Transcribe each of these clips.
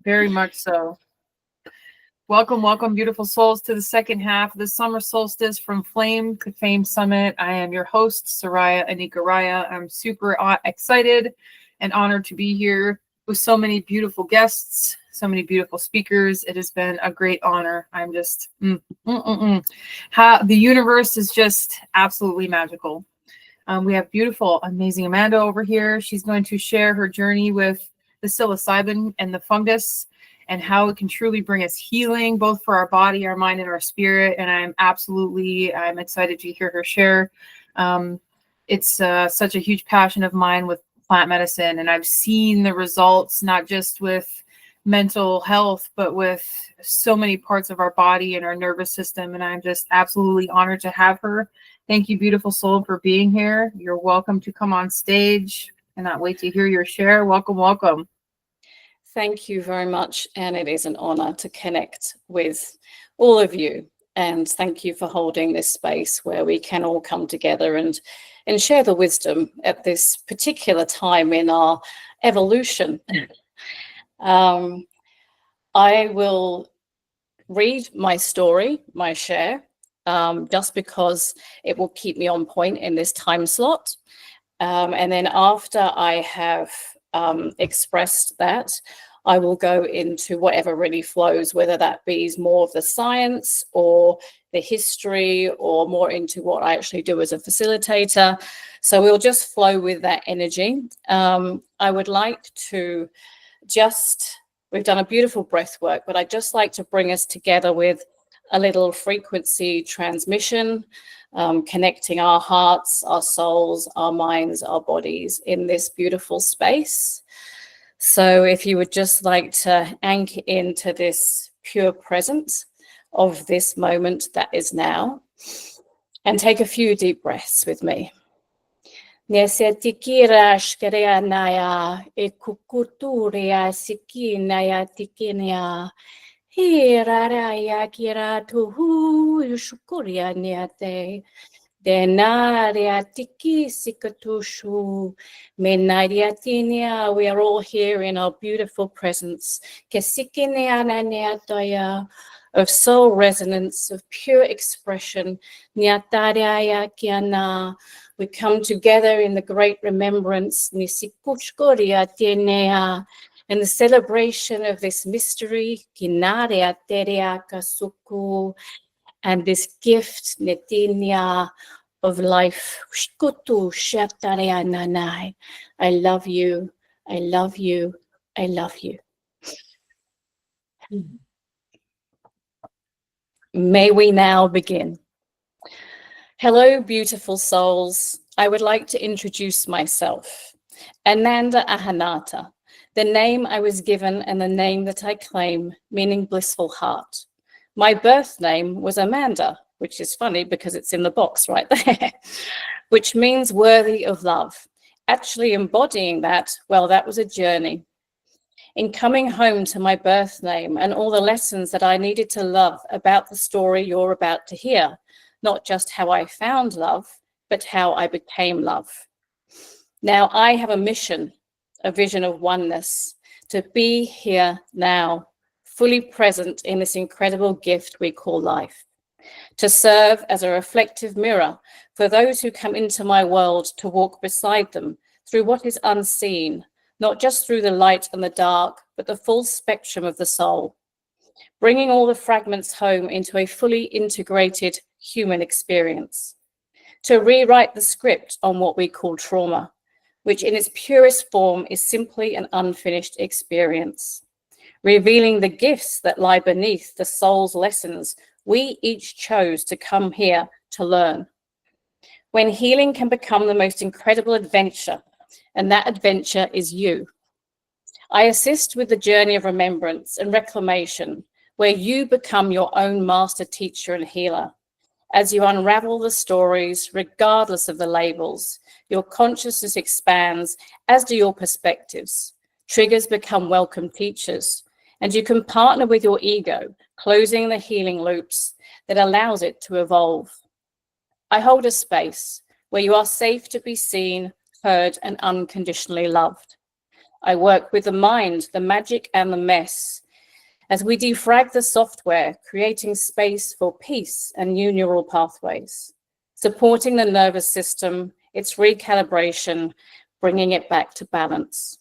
Very much so. Welcome, welcome, beautiful souls, to the second half of the summer solstice from Flame to Fame Summit. I am your host, Soraya Anikaraya. I'm super excited and honored to be here with so many beautiful guests, so many beautiful speakers. It has been a great honor. I'm just, How the universe is just absolutely magical. We have beautiful, amazing Amanda over here. She's going to share her journey with the psilocybin and the fungus, and how it can truly bring us healing, both for our body, our mind, and our spirit. And I'm excited to hear her share. It's such a huge passion of mine with plant medicine, and I've seen the results, not just with mental health, but with so many parts of our body and our nervous system. And I'm just absolutely honored to have her. Thank you, beautiful soul, for being here. You're welcome to come on stage. Cannot wait to hear your share. Welcome, welcome. Thank you very much, and it is an honor to connect with all of you. And thank you for holding this space where we can all come together and share the wisdom at this particular time in our evolution. I will read my story, my share, just because it will keep me on point in this time slot. And then after I have expressed that, I will go into whatever really flows, whether that be more of the science or the history, or more into what I actually do as a facilitator. So we'll just flow with that energy. I would like to we've done a beautiful breath work, but I'd just like to bring us together with a little frequency transmission, connecting our hearts, our souls, our minds, our bodies in this beautiful space. So if you would just like to anchor into this pure presence of this moment that is now, and take a few deep breaths with me. Nesetikira shkereanaya ekukuturia sikinaya tikinia hiraraya kiratuhu yushukuria niate. We are all here in our beautiful presence of soul resonance, of pure expression. We come together in the great remembrance and the celebration of this mystery and this gift of life. I love you, I love you, I love you. May we now begin. Hello, beautiful souls. I would like to introduce myself. Ananda Ahanata, the name I was given and the name that I claim, meaning blissful heart. My birth name was Amanda, which is funny because it's in the box right there, which means worthy of love. Actually embodying that, well, that was a journey. In coming home to my birth name and all the lessons that I needed to love about the story you're about to hear, not just how I found love, but how I became love. Now I have a mission, a vision of oneness, to be here now, fully present in this incredible gift we call life, to serve as a reflective mirror for those who come into my world, to walk beside them through what is unseen, not just through the light and the dark, but the full spectrum of the soul, bringing all the fragments home into a fully integrated human experience, to rewrite the script on what we call trauma, which in its purest form is simply an unfinished experience, revealing the gifts that lie beneath the soul's lessons we each chose to come here to learn. When healing can become the most incredible adventure, and that adventure is you. I assist with the journey of remembrance and reclamation, where you become your own master teacher and healer. As you unravel the stories, regardless of the labels, your consciousness expands, as do your perspectives. Triggers become welcome teachers, and you can partner with your ego, closing the healing loops that allows it to evolve. I hold a space where you are safe to be seen, heard, and unconditionally loved. I work with the mind, the magic and the mess, as we defrag the software, creating space for peace and new neural pathways, supporting the nervous system, its recalibration, bringing it back to balance.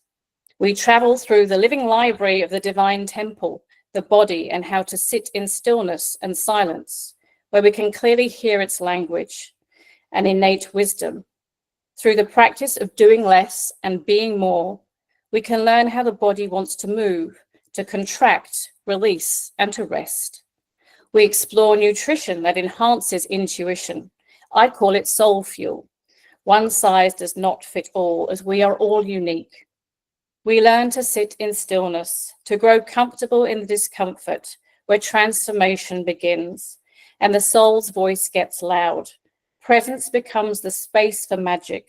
We travel through the living library of the divine temple, the body, and how to sit in stillness and silence, where we can clearly hear its language and innate wisdom. Through the practice of doing less and being more, we can learn how the body wants to move, to contract, release, and to rest. We explore nutrition that enhances intuition. I call it soul fuel. One size does not fit all, as we are all unique. We learn to sit in stillness, to grow comfortable in the discomfort, where transformation begins, and the soul's voice gets loud. Presence becomes the space for magic.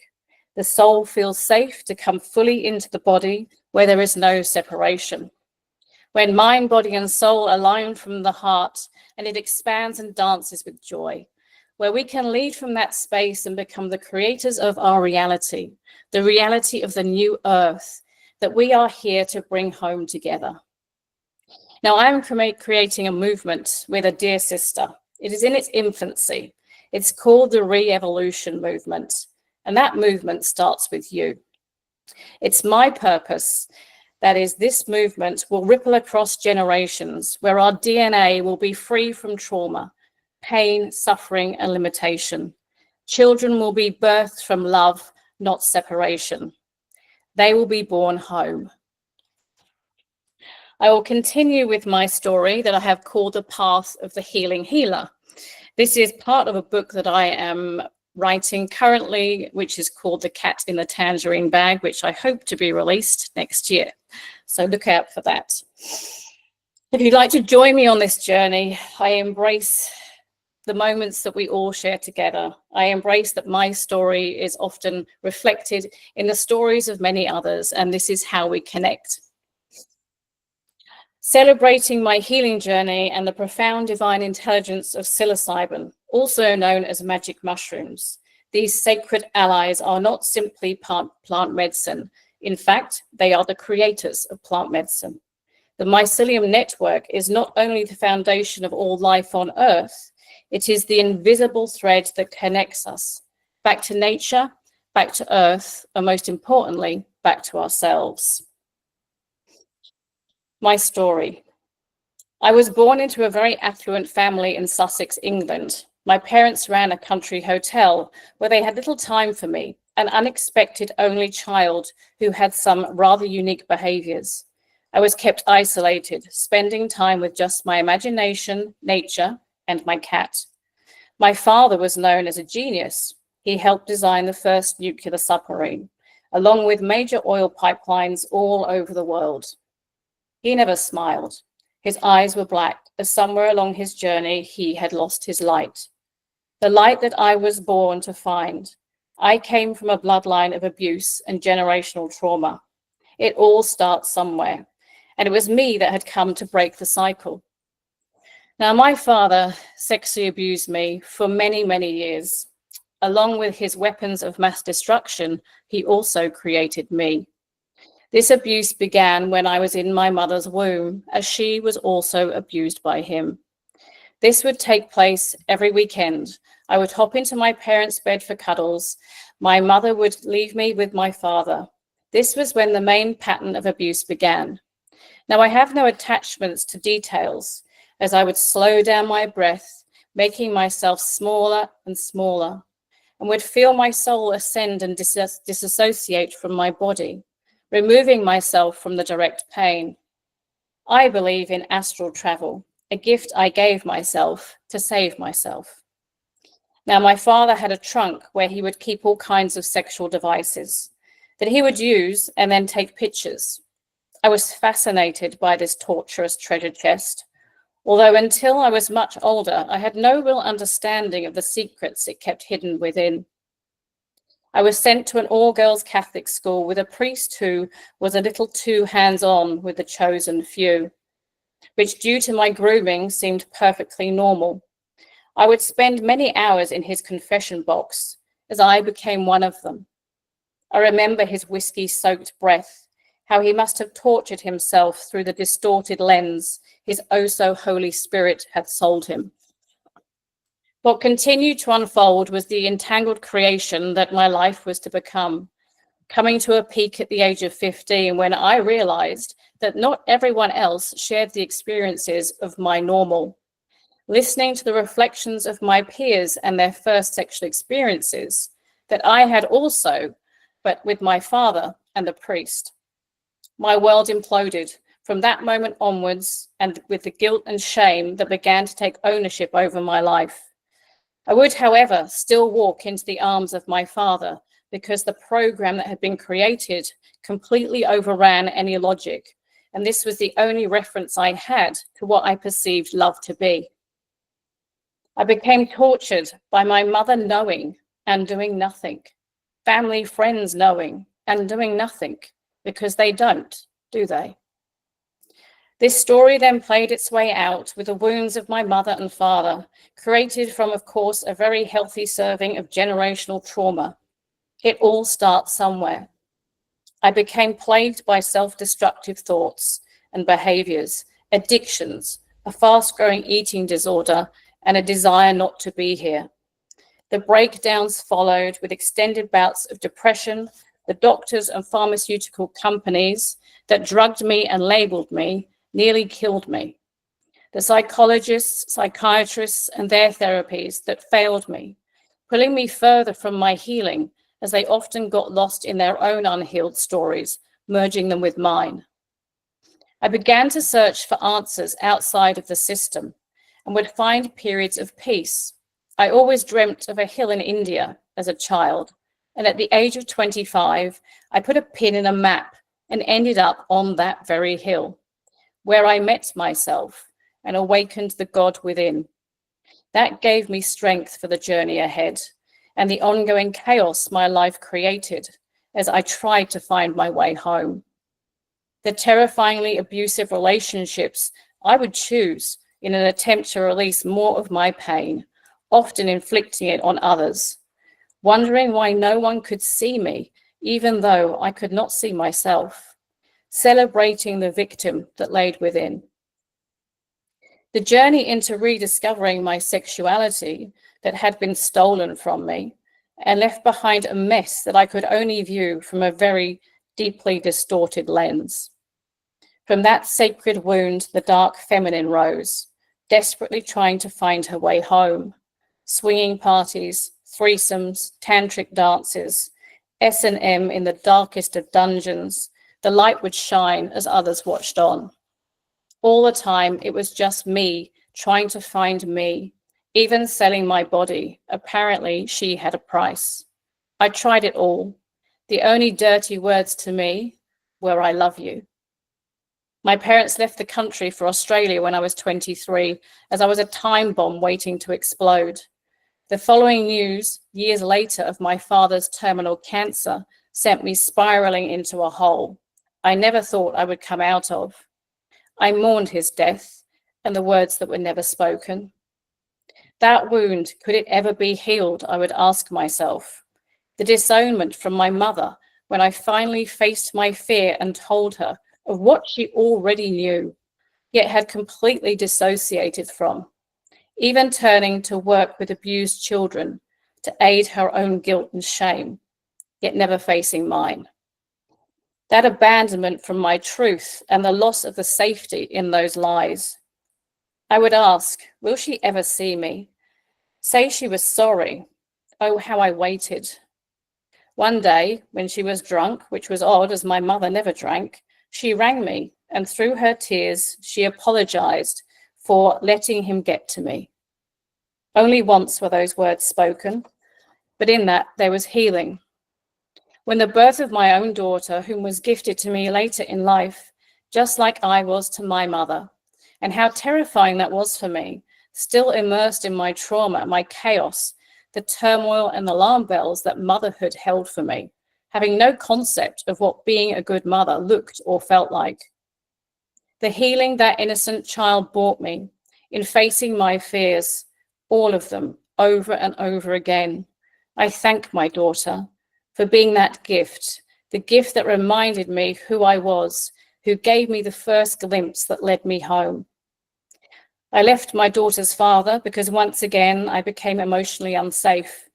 The soul feels safe to come fully into the body, where there is no separation. When mind, body, and soul align from the heart, and it expands and dances with joy, where we can lead from that space and become the creators of our reality, the reality of the new earth that we are here to bring home together. Now, I'm creating a movement with a dear sister. It is in its infancy. It's called the Re-Evolution Movement, and that movement starts with you. It's my purpose. That is, this movement will ripple across generations, where our DNA will be free from trauma, pain, suffering, and limitation. Children will be birthed from love, not separation. They will be born home. I will continue with my story that I have called The Path of the Healing Healer. This is part of a book that I am writing currently, which is called The Cat in the Tangerine Bag, which I hope to be released next year. So look out for that. If you'd like to join me on this journey, I embrace the moments that we all share together. I embrace that my story is often reflected in the stories of many others, and this is how we connect. Celebrating my healing journey and the profound divine intelligence of psilocybin, also known as magic mushrooms. These sacred allies are not simply plant medicine. In fact, they are the creators of plant medicine. The mycelium network is not only the foundation of all life on Earth, it is the invisible thread that connects us back to nature, back to Earth, and most importantly, back to ourselves. My story. I was born into a very affluent family in Sussex, England. My parents ran a country hotel where they had little time for me, an unexpected only child who had some rather unique behaviors. I was kept isolated, spending time with just my imagination, nature, and my cat. My father was known as a genius. He helped design the first nuclear submarine, along with major oil pipelines all over the world. He never smiled. His eyes were black, as somewhere along his journey he had lost his light. The light that I was born to find. I came from a bloodline of abuse and generational trauma. It all starts somewhere, and it was me that had come to break the cycle. Now, my father sexually abused me for many, many years. Along with his weapons of mass destruction, he also created me. This abuse began when I was in my mother's womb, as she was also abused by him. This would take place every weekend. I would hop into my parents' bed for cuddles. My mother would leave me with my father. This was when the main pattern of abuse began. Now, I have no attachments to details, as I would slow down my breath, making myself smaller and smaller, and would feel my soul ascend and disassociate from my body, removing myself from the direct pain. I believe in astral travel, a gift I gave myself to save myself. Now, my father had a trunk where he would keep all kinds of sexual devices that he would use and then take pictures. I was fascinated by this torturous treasure chest, although until I was much older, I had no real understanding of the secrets it kept hidden within. I was sent to an all-girls Catholic school with a priest who was a little too hands-on with the chosen few, which due to my grooming seemed perfectly normal. I would spend many hours in his confession box as I became one of them. I remember his whiskey-soaked breath, how he must have tortured himself through the distorted lens his oh-so-Holy Spirit had sold him. What continued to unfold was the entangled creation that my life was to become, coming to a peak at the age of 15 when I realized that not everyone else shared the experiences of my normal. Listening to the reflections of my peers and their first sexual experiences that I had also, but with my father and the priest. My world imploded from that moment onwards, and with the guilt and shame that began to take ownership over my life. I would, however, still walk into the arms of my father because the program that had been created completely overran any logic, and this was the only reference I had to what I perceived love to be. I became tortured by my mother knowing and doing nothing, family, friends knowing and doing nothing, because they don't, do they? This story then played its way out with the wounds of my mother and father, created from, of course, a very healthy serving of generational trauma. It all starts somewhere. I became plagued by self-destructive thoughts and behaviors, addictions, a fast-growing eating disorder, and a desire not to be here. The breakdowns followed with extended bouts of depression. The doctors and pharmaceutical companies that drugged me and labeled me nearly killed me. The psychologists, psychiatrists, and their therapies that failed me, pulling me further from my healing as they often got lost in their own unhealed stories, merging them with mine. I began to search for answers outside of the system and would find periods of peace. I always dreamt of a hill in India as a child, and at the age of 25, I put a pin in a map and ended up on that very hill, where I met myself and awakened the God within. That gave me strength for the journey ahead and the ongoing chaos my life created as I tried to find my way home. The terrifyingly abusive relationships I would choose in an attempt to release more of my pain, often inflicting it on others, wondering why no one could see me, even though I could not see myself, celebrating the victim that laid within. The journey into rediscovering my sexuality that had been stolen from me and left behind a mess that I could only view from a very deeply distorted lens. From that sacred wound, the dark feminine rose, desperately trying to find her way home. Swinging parties, threesomes, tantric dances, S&M in the darkest of dungeons, the light would shine as others watched on. All the time, it was just me trying to find me, even selling my body. Apparently, she had a price. I tried it all. The only dirty words to me were, "I love you." My parents left the country for Australia when I was 23, as I was a time bomb waiting to explode. The following news, years later, of my father's terminal cancer sent me spiraling into a hole I never thought I would come out of. I mourned his death and the words that were never spoken. That wound, could it ever be healed, I would ask myself. The disownment from my mother when I finally faced my fear and told her of what she already knew, yet had completely dissociated from, even turning to work with abused children to aid her own guilt and shame, yet never facing mine. That abandonment from my truth and the loss of the safety in those lies. I would ask, will she ever see me? Say she was sorry. Oh, how I waited. One day, when she was drunk, which was odd as my mother never drank, she rang me, and through her tears, she apologized for letting him get to me. Only once were those words spoken, but in that there was healing. When the birth of my own daughter, whom was gifted to me later in life, just like I was to my mother, and how terrifying that was for me, still immersed in my trauma, my chaos, the turmoil and alarm bells that motherhood held for me, having no concept of what being a good mother looked or felt like. The healing that innocent child brought me in facing my fears, all of them, over and over again. I thank my daughter for being that gift, the gift that reminded me who I was, who gave me the first glimpse that led me home. I left my daughter's father because once again I became emotionally unsafe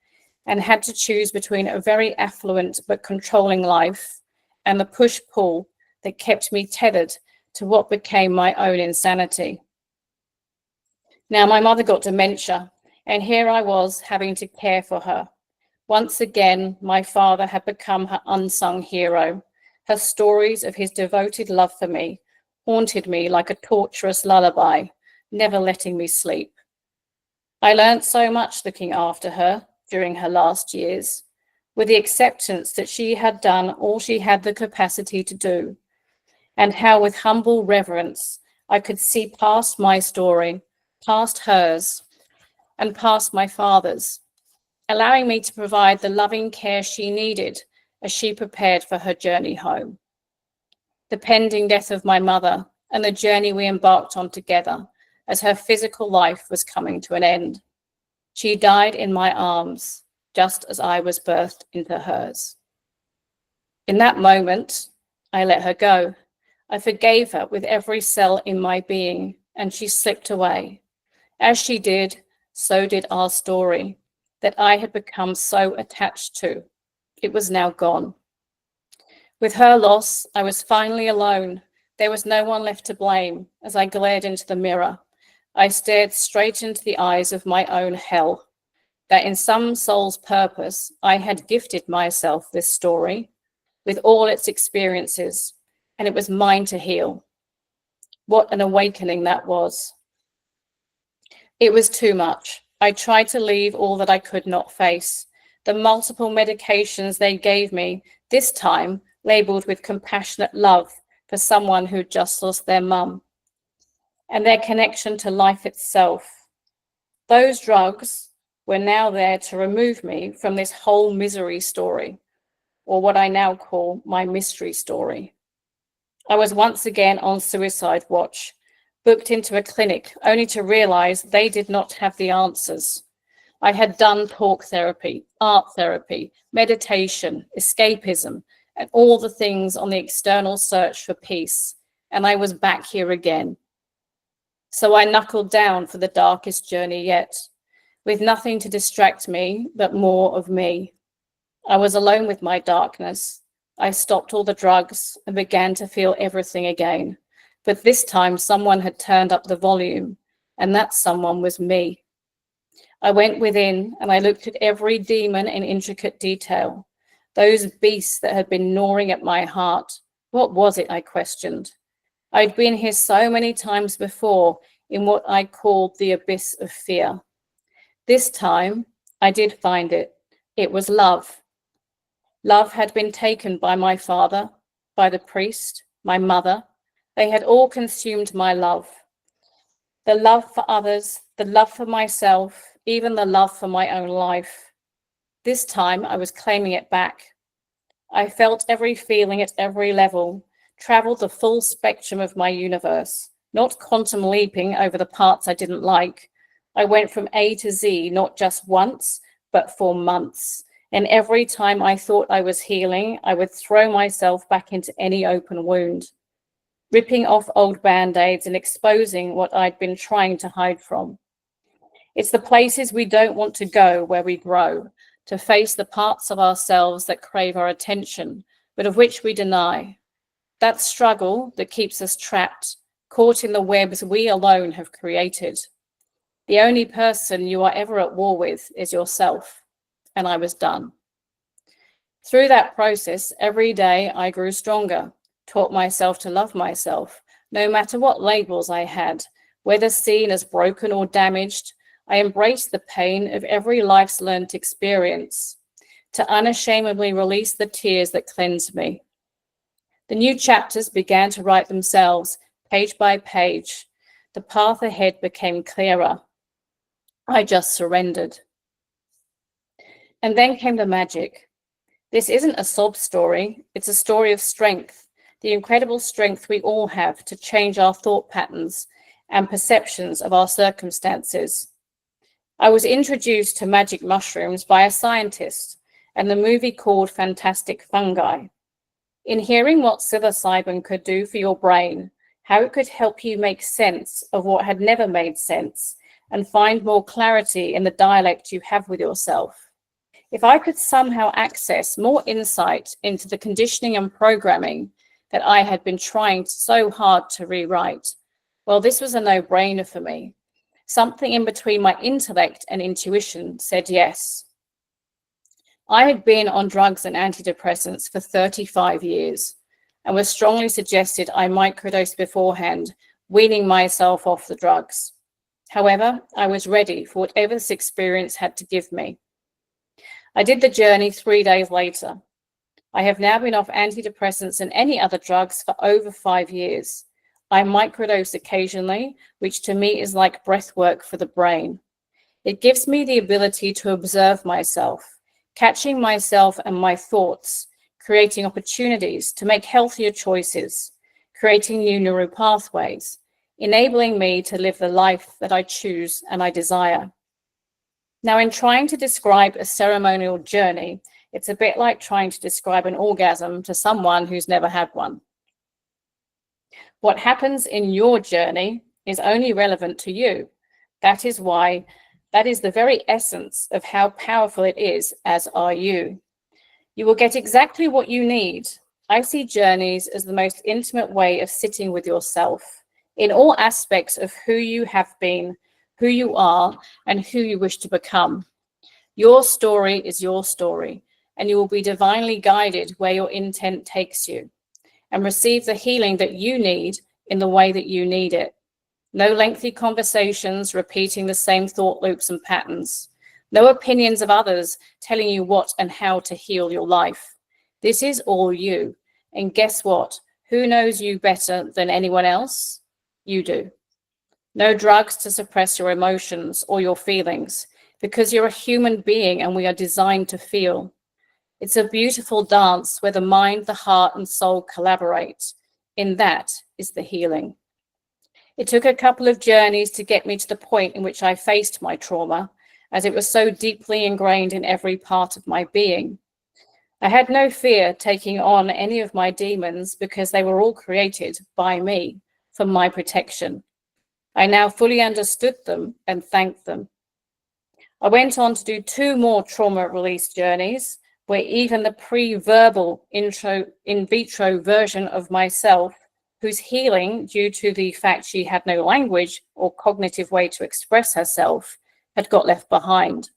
and had to choose between a very affluent but controlling life and the push-pull that kept me tethered to what became my own insanity. Now, my mother got dementia, and here I was having to care for her. Once again, my father had become her unsung hero. Her stories of his devoted love for me haunted me like a torturous lullaby, never letting me sleep. I learned so much looking after her during her last years, with the acceptance that she had done all she had the capacity to do, and how with humble reverence I could see past my story, past hers, and past my father's, allowing me to provide the loving care she needed as she prepared for her journey home. The pending death of my mother and the journey we embarked on together as her physical life was coming to an end. She died in my arms, just as I was birthed into hers. In that moment, I let her go. I forgave her with every cell in my being, and she slipped away. As she did, so did our story that I had become so attached to. It was now gone. With her loss, I was finally alone. There was no one left to blame. As I glared into the mirror, I stared straight into the eyes of my own hell, that in some soul's purpose, I had gifted myself this story with all its experiences, and it was mine to heal. What an awakening that was. It was too much. I tried to leave all that I could not face. The multiple medications they gave me, this time labeled with compassionate love for someone who just lost their mum, and their connection to life itself. Those drugs were now there to remove me from this whole misery story, or what I now call my mystery story. I was once again on suicide watch, booked into a clinic, only to realize they did not have the answers. I had done talk therapy, art therapy, meditation, escapism, and all the things on the external search for peace, and I was back here again. So I knuckled down for the darkest journey yet, with nothing to distract me but more of me. I was alone with my darkness. I stopped all the drugs and began to feel everything again. But this time someone had turned up the volume, and that someone was me. I went within and I looked at every demon in intricate detail. Those beasts that had been gnawing at my heart. What was it, I questioned? I'd been here so many times before in what I called the abyss of fear. This time I did find it. It was love. Love had been taken by my father, by the priest, my mother. They had all consumed my love. The love for others, the love for myself, even the love for my own life. This time I was claiming it back. I felt every feeling at every level, traveled the full spectrum of my universe, not quantum leaping over the parts I didn't like. I went from A to Z, not just once, but for months. And every time I thought I was healing, I would throw myself back into any open wound, ripping off old band-aids and exposing what I'd been trying to hide from. It's the places we don't want to go where we grow, to face the parts of ourselves that crave our attention, but of which we deny. That struggle that keeps us trapped, caught in the webs we alone have created. The only person you are ever at war with is yourself, and I was done. Through that process, every day I grew stronger, taught myself to love myself, no matter what labels I had, whether seen as broken or damaged. I embraced the pain of every life's learned experience to unashamedly release the tears that cleansed me. The new chapters began to write themselves, page by page. The path ahead became clearer. I just surrendered. And then came the magic. This isn't a sob story. It's a story of strength, the incredible strength we all have to change our thought patterns and perceptions of our circumstances. I was introduced to magic mushrooms by a scientist and the movie called Fantastic Fungi. In hearing what psilocybin could do for your brain, how it could help you make sense of what had never made sense, and find more clarity in the dialect you have with yourself. If I could somehow access more insight into the conditioning and programming that I had been trying so hard to rewrite, well, this was a no-brainer for me. Something in between my intellect and intuition said yes. I had been on drugs and antidepressants for 35 years and was strongly suggested I microdose beforehand, weaning myself off the drugs. However, I was ready for whatever this experience had to give me. I did the journey 3 days later. I have now been off antidepressants and any other drugs for over 5 years. I microdose occasionally, which to me is like breath work for the brain. It gives me the ability to observe myself, catching myself and my thoughts, creating opportunities to make healthier choices, creating new neural pathways, enabling me to live the life that I choose and I desire. Now, in trying to describe a ceremonial journey, it's a bit like trying to describe an orgasm to someone who's never had one. What happens in your journey is only relevant to you. That is the very essence of how powerful it is, as are you. You will get exactly what you need. I see journeys as the most intimate way of sitting with yourself in all aspects of who you have been, who you are, and who you wish to become. Your story is your story, and you will be divinely guided where your intent takes you, and receive the healing that you need in the way that you need it. No lengthy conversations repeating the same thought loops and patterns. No opinions of others telling you what and how to heal your life. This is all you. And guess what? Who knows you better than anyone else? You do. No drugs to suppress your emotions or your feelings, because you're a human being and we are designed to feel. It's a beautiful dance where the mind, the heart, and soul collaborate. In that is the healing. It took a couple of journeys to get me to the point in which I faced my trauma, as it was so deeply ingrained in every part of my being. I had no fear taking on any of my demons because they were all created by me for my protection. I now fully understood them and thanked them. I went on to do 2 more trauma release journeys, where even the pre-verbal in vitro version of myself, whose healing, due to the fact she had no language or cognitive way to express herself, had got left behind.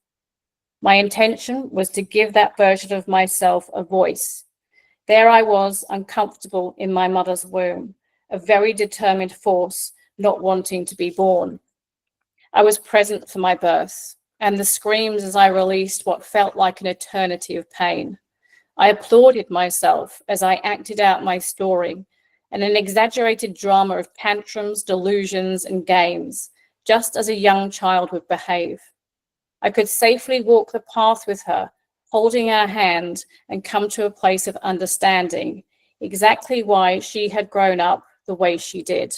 My intention was to give that version of myself a voice. There I was, uncomfortable in my mother's womb, a very determined force, not wanting to be born. I was present for my birth, and the screams as I released what felt like an eternity of pain. I applauded myself as I acted out my story, and an exaggerated drama of tantrums, delusions, and games, just as a young child would behave. I could safely walk the path with her, holding her hand, and come to a place of understanding exactly why she had grown up the way she did.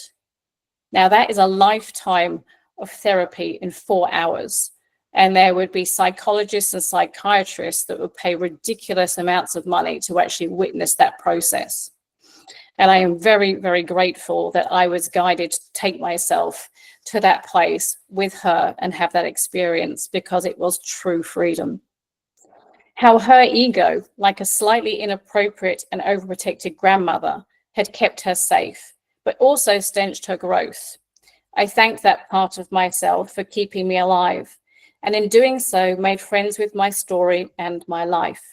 Now, that is a lifetime of therapy in 4 hours. And there would be psychologists and psychiatrists that would pay ridiculous amounts of money to actually witness that process. And I am very, very grateful that I was guided to take myself to that place with her and have that experience, because it was true freedom. How her ego, like a slightly inappropriate and overprotected grandmother, had kept her safe, but also stenched her growth. I thanked that part of myself for keeping me alive, and in doing so, made friends with my story and my life.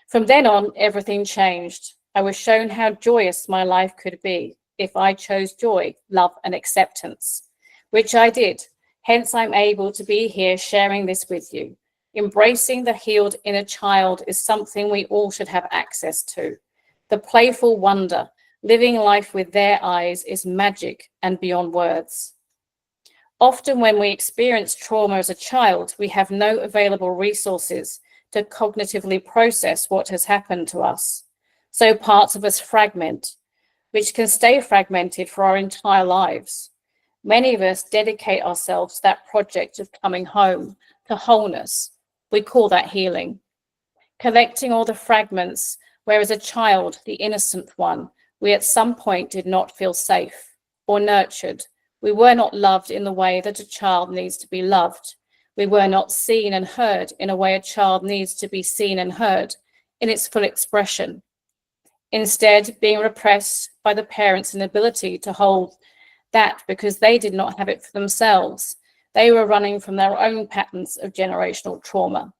From then on, everything changed. I was shown how joyous my life could be if I chose joy, love, and acceptance, which I did. Hence, I'm able to be here sharing this with you. Embracing the healed inner child is something we all should have access to. The playful wonder, living life with their eyes, is magic and beyond words. Often when we experience trauma as a child, we have no available resources to cognitively process what has happened to us. So parts of us fragment, which can stay fragmented for our entire lives. Many of us dedicate ourselves to that project of coming home, to wholeness. We call that healing. Collecting all the fragments where as a child, the innocent one, we at some point did not feel safe or nurtured. We were not loved in the way that a child needs to be loved. We were not seen and heard in a way a child needs to be seen and heard in its full expression. Instead, being repressed by the parents' inability to hold that because they did not have it for themselves. They were running from their own patterns of generational trauma.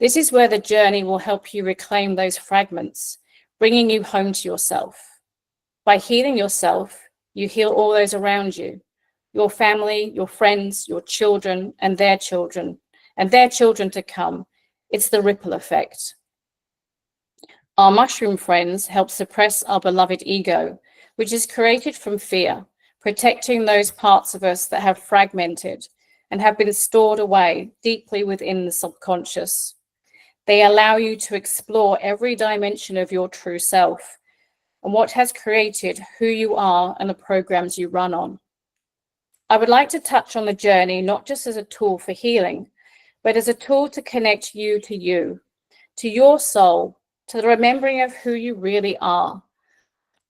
This is where the journey will help you reclaim those fragments, bringing you home to yourself. By healing yourself, you heal all those around you, your family, your friends, your children, and their children to come. It's the ripple effect. Our mushroom friends help suppress our beloved ego, which is created from fear, protecting those parts of us that have fragmented and have been stored away deeply within the subconscious. They allow you to explore every dimension of your true self and what has created who you are and the programs you run on. I would like to touch on the journey not just as a tool for healing, but as a tool to connect you, to your soul, to the remembering of who you really are,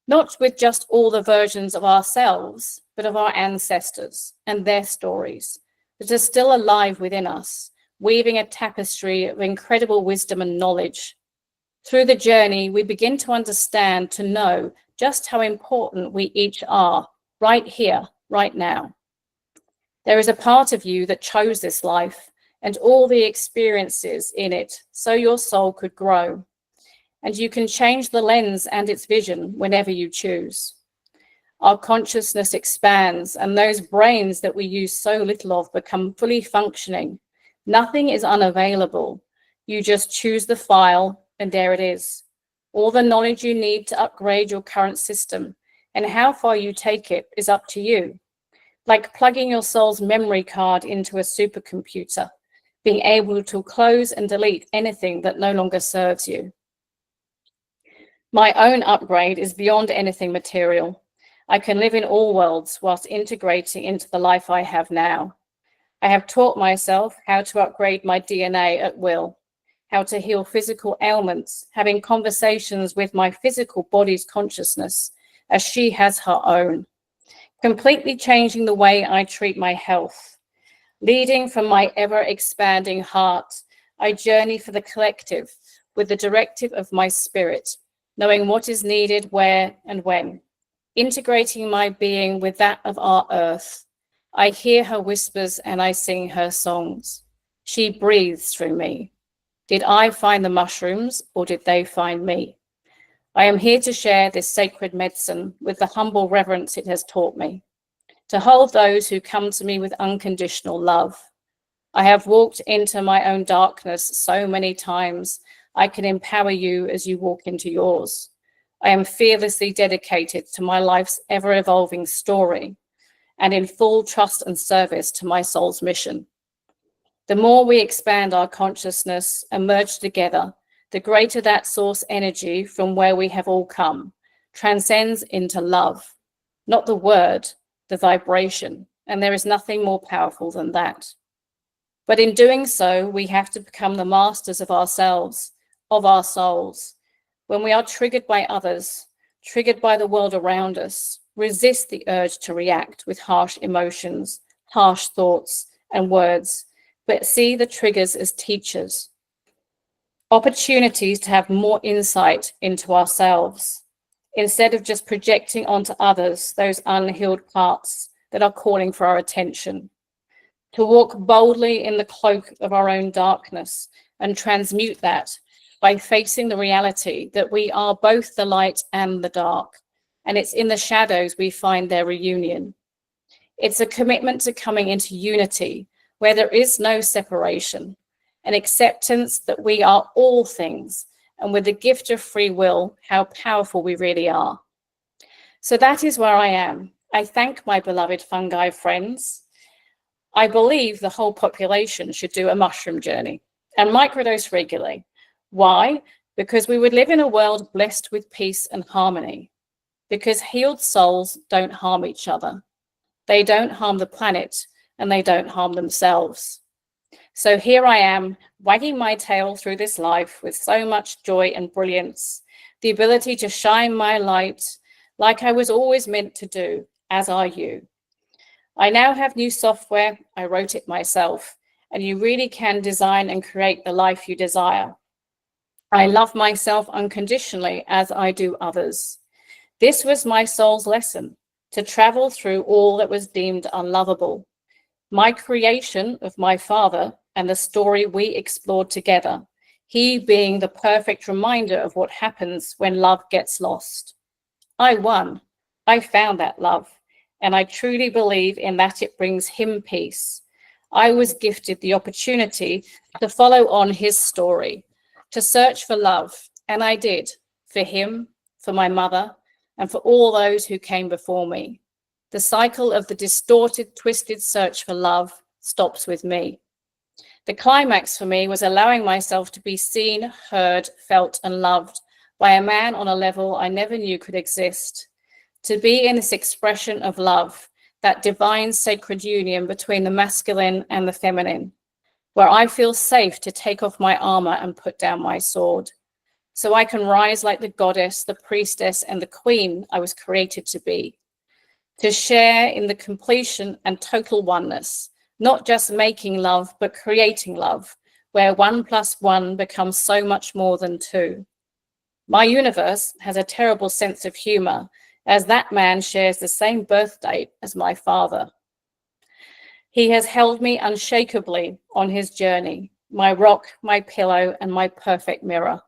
not with just all the versions of ourselves, but of our ancestors and their stories that are still alive within us, weaving a tapestry of incredible wisdom and knowledge. Through the journey, we begin to understand, to know just how important we each are, right here, right now. There is a part of you that chose this life and all the experiences in it so your soul could grow. And you can change the lens and its vision whenever you choose. Our consciousness expands, and those brains that we use so little of become fully functioning. Nothing is unavailable. You just choose the file, and there it is. All the knowledge you need to upgrade your current system, and how far you take it is up to you. Like plugging your soul's memory card into a supercomputer, being able to close and delete anything that no longer serves you. My own upgrade is beyond anything material. I can live in all worlds whilst integrating into the life I have now. I have taught myself how to upgrade my DNA at will, how to heal physical ailments, having conversations with my physical body's consciousness as she has her own, completely changing the way I treat my health. Leading from my ever-expanding heart, I journey for the collective with the directive of my spirit, knowing what is needed, where and when, integrating my being with that of our earth. I hear her whispers and I sing her songs. She breathes through me. Did I find the mushrooms or did they find me? I am here to share this sacred medicine with the humble reverence it has taught me, to hold those who come to me with unconditional love. I have walked into my own darkness so many times. I can empower you as you walk into yours. I am fearlessly dedicated to my life's ever-evolving story and in full trust and service to my soul's mission. The more we expand our consciousness and merge together, the greater that source energy from where we have all come transcends into love, not the word, the vibration, and there is nothing more powerful than that. But in doing so, we have to become the masters of ourselves, of our souls. When we are triggered by others, triggered by the world around us, resist the urge to react with harsh emotions, harsh thoughts and words, but see the triggers as teachers, opportunities to have more insight into ourselves, instead of just projecting onto others those unhealed parts that are calling for our attention. To walk boldly in the cloak of our own darkness and transmute that by facing the reality that we are both the light and the dark, and it's in the shadows we find their reunion. It's a commitment to coming into unity where there is no separation, an acceptance that we are all things, and with the gift of free will, how powerful we really are. So that is where I am. I thank my beloved fungi friends. I believe the whole population should do a mushroom journey and microdose regularly. Why? Because we would live in a world blessed with peace and harmony. Because healed souls don't harm each other. They don't harm the planet and they don't harm themselves. So here I am, wagging my tail through this life with so much joy and brilliance, the ability to shine my light like I was always meant to do, as are you. I now have new software. I wrote it myself, and you really can design and create the life you desire. I love myself unconditionally as I do others. This was my soul's lesson, to travel through all that was deemed unlovable. My creation of my father and the story we explored together, he being the perfect reminder of what happens when love gets lost. I won. I found that love, and I truly believe in that it brings him peace. I was gifted the opportunity to follow on his story, to search for love, and I did, for him, for my mother, and for all those who came before me. The cycle of the distorted, twisted search for love stops with me. The climax for me was allowing myself to be seen, heard, felt, and loved by a man on a level I never knew could exist. To be in this expression of love, that divine sacred union between the masculine and the feminine, where I feel safe to take off my armor and put down my sword, so I can rise like the goddess, the priestess, and the queen I was created to be. To share in the completion and total oneness, not just making love, but creating love, where 1 + 1 becomes so much more than 2. My universe has a terrible sense of humor, as that man shares the same birth date as my father. He has held me unshakably on his journey, my rock, my pillow, and my perfect mirror.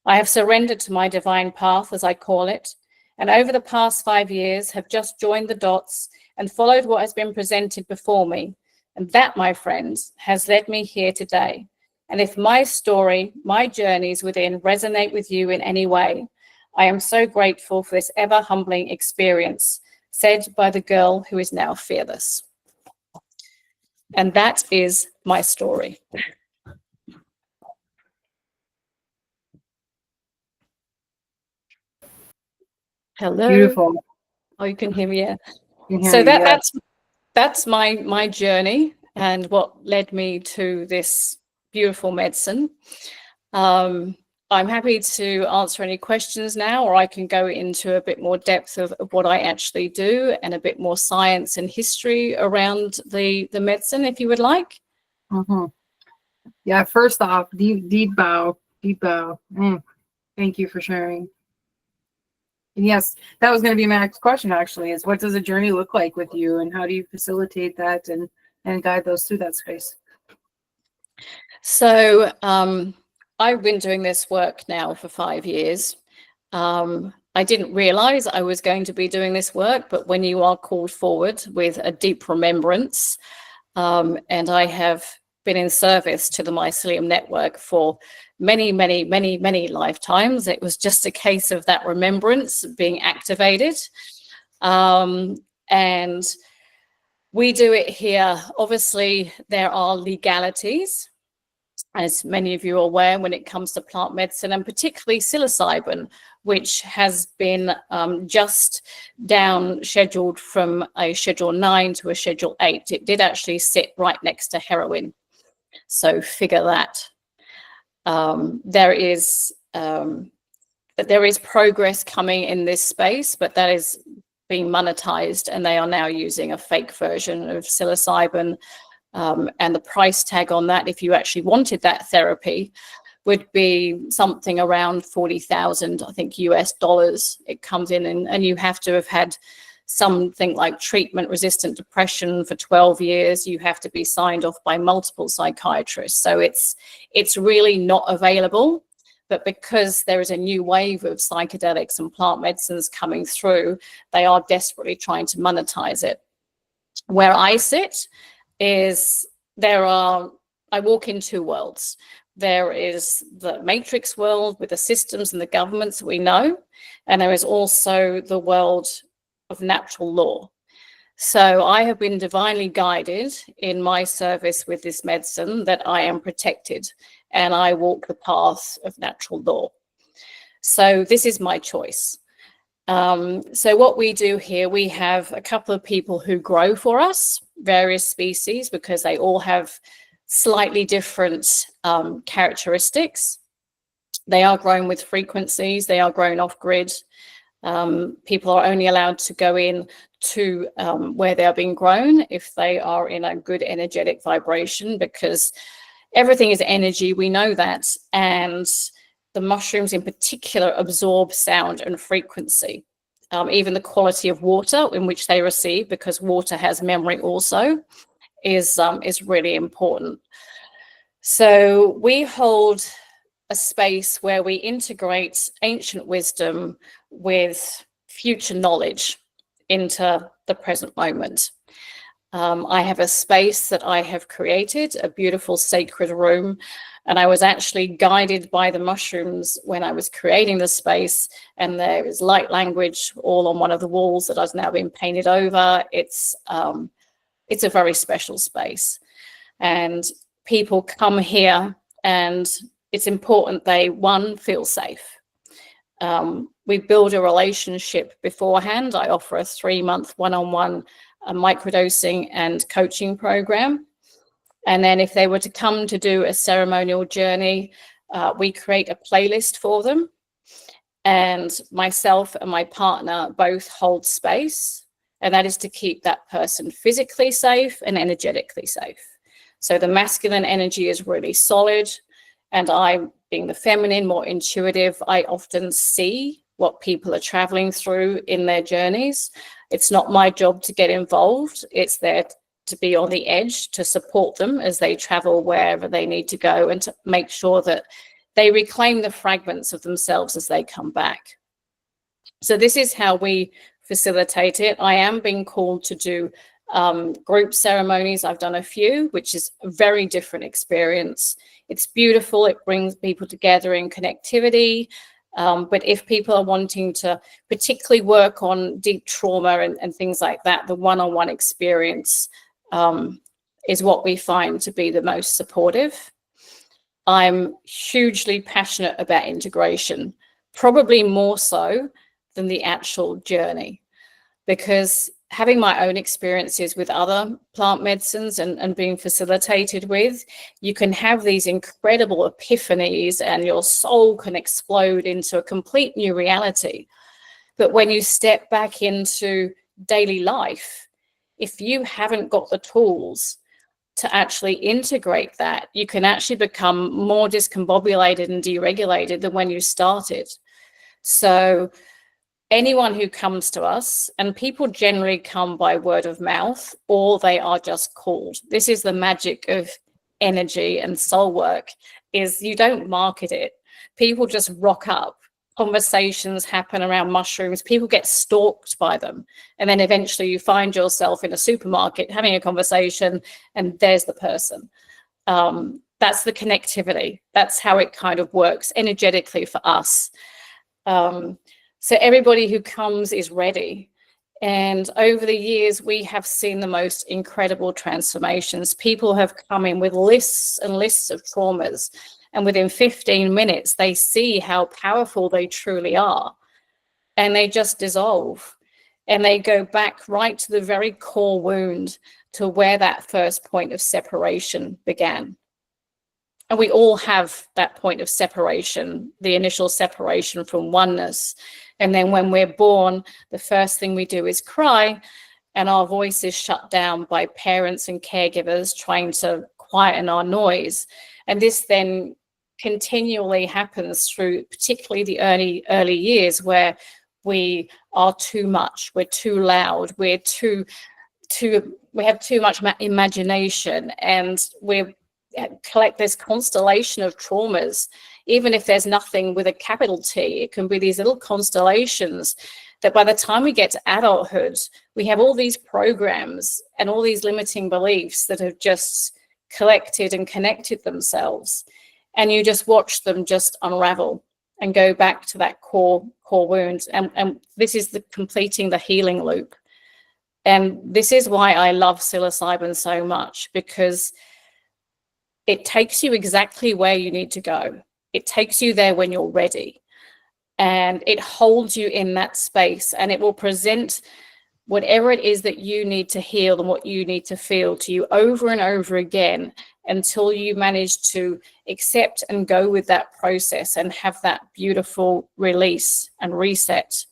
I have surrendered to my divine path, as I call it, and over the past 5 years have just joined the dots and followed what has been presented before me. And that, my friends, has led me here today. And if my story, my journeys within resonate with you in any way, I am so grateful for this ever humbling experience, said by the girl who is now fearless. And that is my story. Hello. Beautiful. Oh, you can hear me. Yeah. Can hear So you, yeah. that's my journey and what led me to this beautiful medicine. I'm happy to answer any questions now, or I can go into a bit more depth of what I actually do and a bit more science and history around the medicine, if you would like. Mm-hmm. Yeah, first off, deep bow, deep bow. Thank you for sharing. And yes, that was going to be my next question, actually, is what does a journey look like with you, and how do you facilitate that and guide those through that space? So I've been doing this work now for 5 years. I didn't realize I was going to be doing this work, but when you are called forward with a deep remembrance, and I have been in service to the mycelium network for many, many, many, many lifetimes. It was just a case of that remembrance being activated. And we do it here. Obviously, there are legalities, as many of you are aware, when it comes to plant medicine, and particularly psilocybin, which has been just down scheduled from a Schedule 9 to a Schedule 8. It did actually sit right next to heroin. So figure that. There is progress coming in this space, but that is being monetized, and they are now using a fake version of psilocybin. And the price tag on that, if you actually wanted that therapy, would be something around 40,000, I think, US dollars. It comes in, and you have to have had something like treatment-resistant depression for 12 years. You have to be signed off by multiple psychiatrists. So it's really not available. But because there is a new wave of psychedelics and plant medicines coming through, they are desperately trying to monetize it. Where I sit is I walk in two worlds. There is the matrix world with the systems and the governments we know, and there is also the world of natural law. So I have been divinely guided in my service with this medicine that I am protected, and I walk the path of natural law. So this is my choice. So what we do here, we have a couple of people who grow for us various species, because they all have slightly different characteristics. They are grown with frequencies. They are grown off grid. People are only allowed to go in to where they are being grown if they are in a good energetic vibration, because everything is energy. We know that. And the mushrooms in particular absorb sound and frequency. Even the quality of water in which they receive, because water has memory also, is really important. So we hold a space where we integrate ancient wisdom with future knowledge into the present moment. I have a space that I have created, a beautiful sacred room, and I was actually guided by the mushrooms when I was creating the space, and there is light language all on one of the walls that has now been painted over. It's a very special space, and people come here, and it's important they, one, feel safe. We build a relationship beforehand. I offer a 3-month one-on-one microdosing and coaching program. And then if they were to come to do a ceremonial journey, we create a playlist for them. And myself and my partner both hold space. And that is to keep that person physically safe and energetically safe. So the masculine energy is really solid. And I, being the feminine, more intuitive, I often see what people are traveling through in their journeys. It's not my job to get involved. It's there to be on the edge, to support them as they travel wherever they need to go, and to make sure that they reclaim the fragments of themselves as they come back. So this is how we facilitate it. I am being called to do group ceremonies. I've done a few, which is a very different experience. It's beautiful. It brings people together in connectivity. But if people are wanting to particularly work on deep trauma and things like that, the one-on-one experience is what we find to be the most supportive. I'm hugely passionate about integration, probably more so than the actual journey, because having my own experiences with other plant medicines and being facilitated with, you can have these incredible epiphanies and your soul can explode into a complete new reality. But when you step back into daily life, if you haven't got the tools to actually integrate that, you can actually become more discombobulated and deregulated than when you started. So anyone who comes to us, and people generally come by word of mouth, or they are just called. This is the magic of energy and soul work, is you don't market it. People just rock up. Conversations happen around mushrooms. People get stalked by them. And then eventually you find yourself in a supermarket having a conversation, and there's the person. That's the connectivity. That's how it kind of works energetically for us. So everybody who comes is ready. And over the years, we have seen the most incredible transformations. People have come in with lists and lists of traumas, and within 15 minutes, they see how powerful they truly are. And they just dissolve. And they go back right to the very core wound, to where that first point of separation began. And we all have that point of separation, the initial separation from oneness. And then when we're born, the first thing we do is cry, and our voice is shut down by parents and caregivers trying to quieten our noise. And this then continually happens through particularly the early years, where we are too much, we're too loud, we have too much imagination, and we collect this constellation of traumas. Even if there's nothing with a capital T, it can be these little constellations that by the time we get to adulthood, we have all these programs and all these limiting beliefs that have just collected and connected themselves. And you just watch them just unravel and go back to that core wound. And this is the completing the healing loop. And this is why I love psilocybin so much, because it takes you exactly where you need to go. It takes you there when you're ready. And it holds you in that space, and it will present whatever it is that you need to heal and what you need to feel to you over and over again. until you manage to accept and go with that process and have that beautiful release and reset.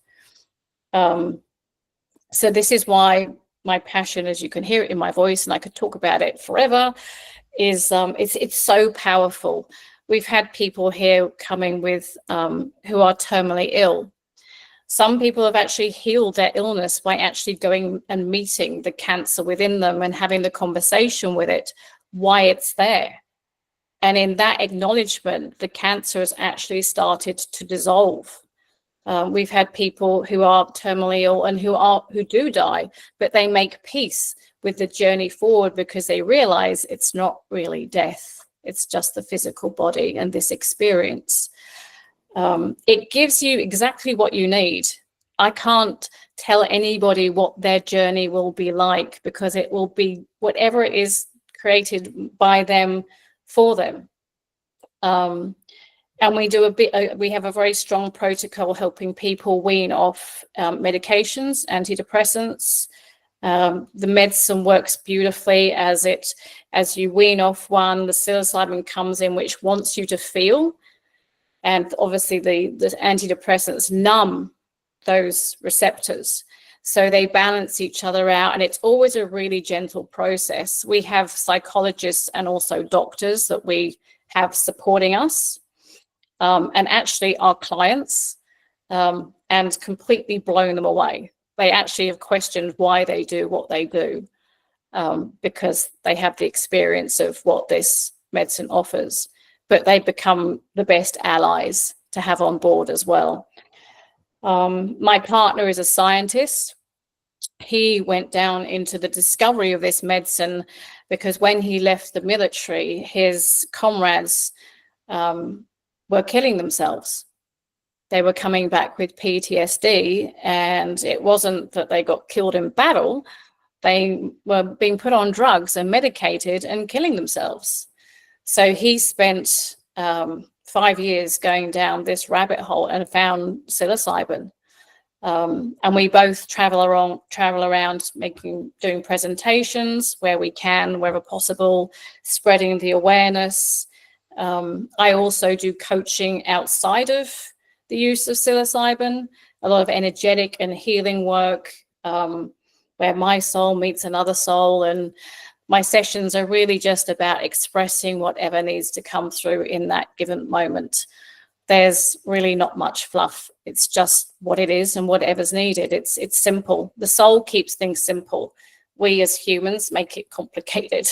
So this is why my passion, as you can hear it in my voice, and I could talk about it forever, is it's so powerful. We've had people here coming with who are terminally ill. Some people have actually healed their illness by actually going and meeting the cancer within them and having the conversation with it, why it's there. And in that acknowledgement, the cancer has actually started to dissolve. We've had people who are terminally ill and who do die, but they make peace with the journey forward because they realize it's not really death. It's just the physical body and this experience. It gives you exactly what you need. I can't tell anybody what their journey will be like because it will be whatever it is created by them for them. And we do we have a very strong protocol helping people wean off medications, antidepressants. The medicine works beautifully as you wean off one, the psilocybin comes in, which wants you to feel. And obviously the antidepressants numb those receptors. So they balance each other out, and it's always a really gentle process. We have psychologists and also doctors that we have supporting us, and actually our clients, and completely blown them away. They actually have questioned why they do what they do, because they have the experience of what this medicine offers, but they become the best allies to have on board as well. My partner is a scientist. He went down into the discovery of this medicine because when he left the military, his comrades were killing themselves. They were coming back with PTSD, and it wasn't that they got killed in battle. They were being put on drugs and medicated and killing themselves. So he spent 5 years going down this rabbit hole and found psilocybin. And we both travel around doing presentations where we can, wherever possible, spreading the awareness. I also do coaching outside of the use of psilocybin, a lot of energetic and healing work, where my soul meets another soul. And my sessions are really just about expressing whatever needs to come through in that given moment. There's really not much fluff. It's just what it is and whatever's needed. It's simple. The soul keeps things simple. We as humans make it complicated,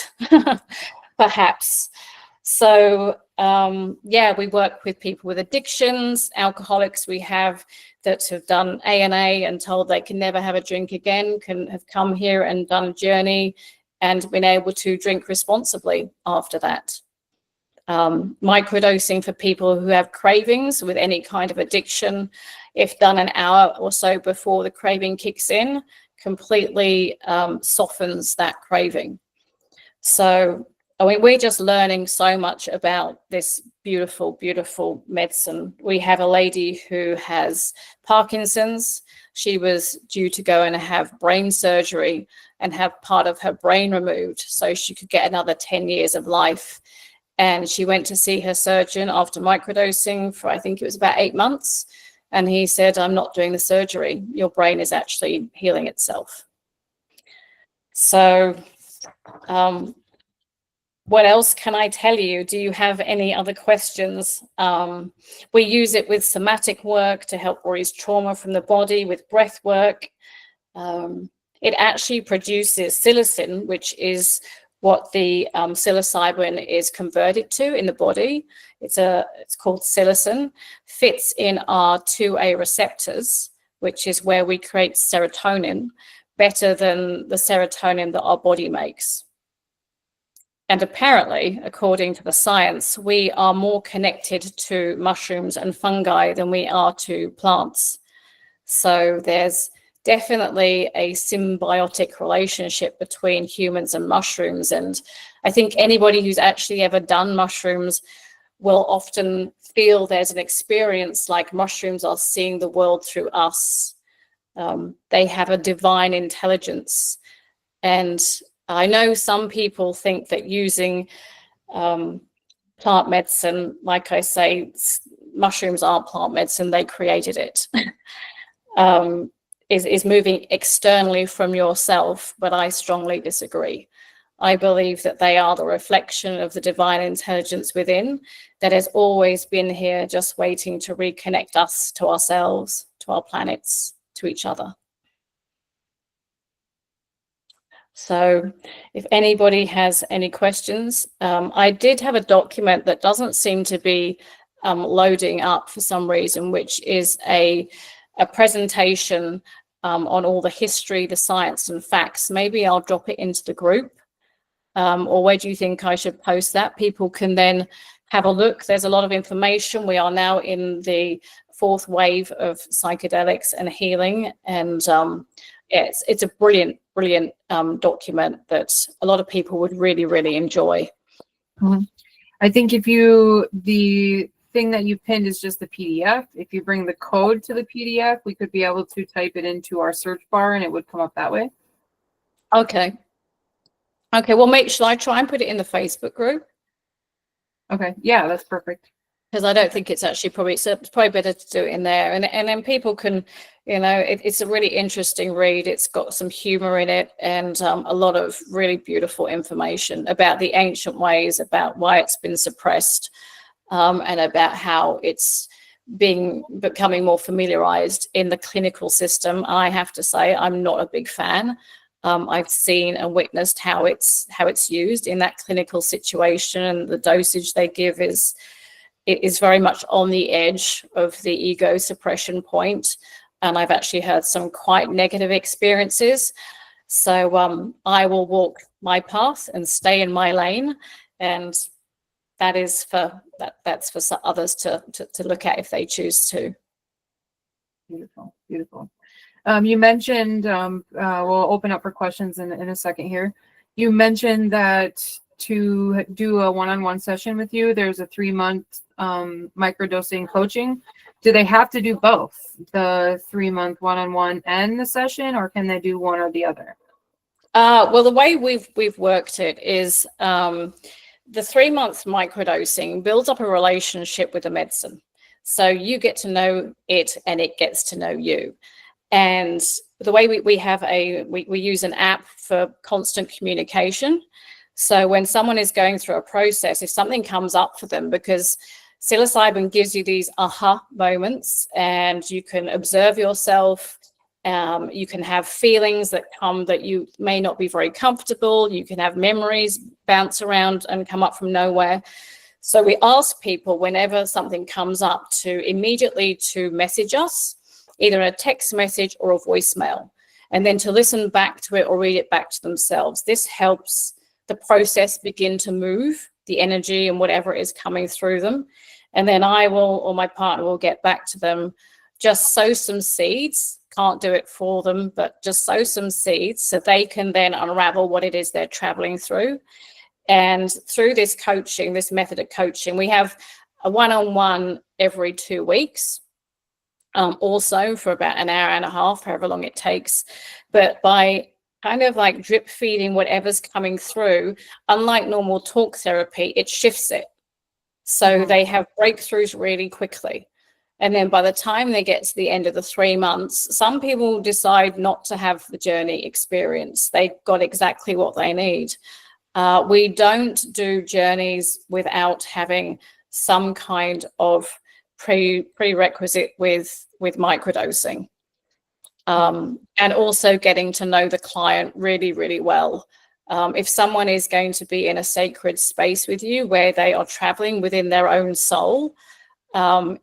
perhaps. So yeah, we work with people with addictions, alcoholics we have that have done ANA and told they can never have a drink again, have come here and done a journey and been able to drink responsibly after that. Microdosing for people who have cravings with any kind of addiction, if done an hour or so before the craving kicks in, completely softens that craving. So, I mean, we're just learning so much about this beautiful, beautiful medicine. We have a lady who has Parkinson's. She was due to go and have brain surgery and have part of her brain removed so she could get another 10 years of life. And she went to see her surgeon after microdosing for, I think it was about 8 months. And he said, I'm not doing the surgery. Your brain is actually healing itself. So what else can I tell you? Do you have any other questions? We use it with somatic work to help release trauma from the body, with breath work. It actually produces psilocin, which is what the psilocybin is converted to in the body. It's called psilocin, fits in our 2A receptors, which is where we create serotonin, better than the serotonin that our body makes. And apparently, according to the science, we are more connected to mushrooms and fungi than we are to plants. So there's definitely a symbiotic relationship between humans and mushrooms. And I think anybody who's actually ever done mushrooms will often feel there's an experience like mushrooms are seeing the world through us. They have a divine intelligence. And I know some people think that using plant medicine, like I say, mushrooms aren't plant medicine, they created it. Is moving externally from yourself, but I strongly disagree. I believe that they are the reflection of the divine intelligence within that has always been here, just waiting to reconnect us to ourselves, to our planets, to each other. So if anybody has any questions, I did have a document that doesn't seem to be loading up for some reason, which is a presentation on all the history, the science and facts. Maybe I'll drop it into the group. Or where do you think I should post that? People can then have a look. There's a lot of information. We are now in the 4th wave of psychedelics and healing. And it's a brilliant document that a lot of people would really, really enjoy. Mm-hmm. I think the thing that you pinned is just the PDF. If you bring the code to the PDF, we could be able to type it into our search bar and it would come up that way. Okay. Okay, well, shall I try and put it in the Facebook group? Okay, yeah, that's perfect. Because I don't think it's actually it's probably better to do it in there. And then people can, it's a really interesting read. It's got some humor in it and a lot of really beautiful information about the ancient ways, about why it's been suppressed, and about how it's becoming more familiarized in the clinical system. I have to say, I'm not a big fan. I've seen and witnessed how it's used in that clinical situation, and the dosage they give is very much on the edge of the ego suppression point. And I've actually heard some quite negative experiences. So I will walk my path and stay in my lane, and that's for others to look at if they choose to. Beautiful, beautiful. You mentioned, we'll open up for questions in a second here. You mentioned that to do a one-on-one session with you, there's a 3-month microdosing coaching. Do they have to do both, the 3-month one-on-one and the session, or can they do one or the other? Well, the way we've worked it is the 3-month microdosing builds up a relationship with the medicine. So you get to know it and it gets to know you. And the way we use an app for constant communication. So when someone is going through a process, if something comes up for them, because psilocybin gives you these aha moments, and you can observe yourself, you can have feelings that come that you may not be very comfortable, you can have memories bounce around and come up from nowhere. So we ask people whenever something comes up to immediately to message us, either a text message or a voicemail, and then to listen back to it or read it back to themselves. This helps the process begin to move, the energy and whatever is coming through them. And then I will, or my partner will get back to them, just sow some seeds. Can't do it for them, but just sow some seeds so they can then unravel what it is they're traveling through. And through this coaching, this method of coaching, we have a one-on-one every 2 weeks. Also for about an hour and a half, however long it takes. But by kind of like drip feeding whatever's coming through, unlike normal talk therapy, it shifts it. So they have breakthroughs really quickly. And then by the time they get to the end of the 3 months, some people decide not to have the journey experience. They got exactly what they need. We don't do journeys without having some kind of prerequisite with microdosing, and also getting to know the client really, really well. If someone is going to be in a sacred space with you where they are traveling within their own soul,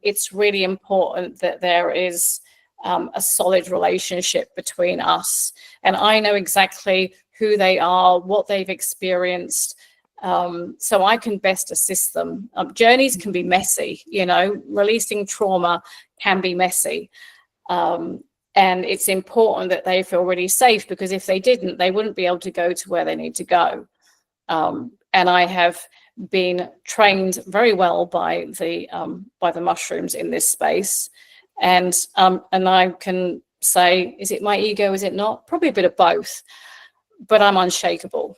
it's really important that there is a solid relationship between us, and I know exactly who they are, what they've experienced, so I can best assist them. Journeys can be messy, releasing trauma can be messy. And it's important that they feel really safe, because if they didn't, they wouldn't be able to go to where they need to go. And I have been trained very well by the mushrooms in this space. And I can say, is it my ego? Is it not? Probably a bit of both, but I'm unshakable.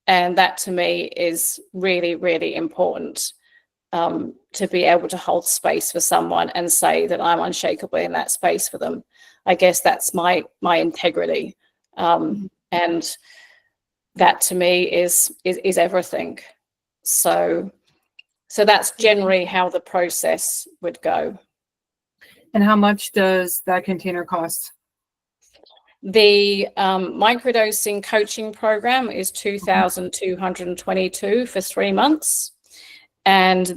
And that to me is really, really important, to be able to hold space for someone and say that I'm unshakable in that space for them. I guess that's my integrity. And that to me is everything. So that's generally how the process would go. And how much does that container cost? The microdosing coaching program is $2,222 for 3 months, and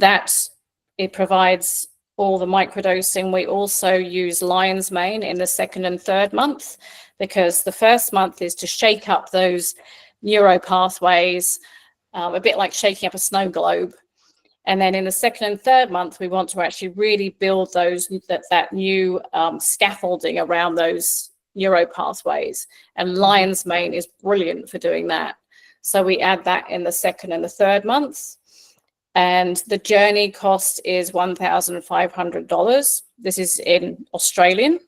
it provides all the microdosing. We also use lion's mane in the second and third month, because the first month is to shake up those neuro pathways, a bit like shaking up a snow globe. And then in the second and third month, we want to actually really build that new scaffolding around those neuro pathways. And lion's mane is brilliant for doing that. So we add that in the second and the third month. And the journey cost is $1,500. This is in Australian.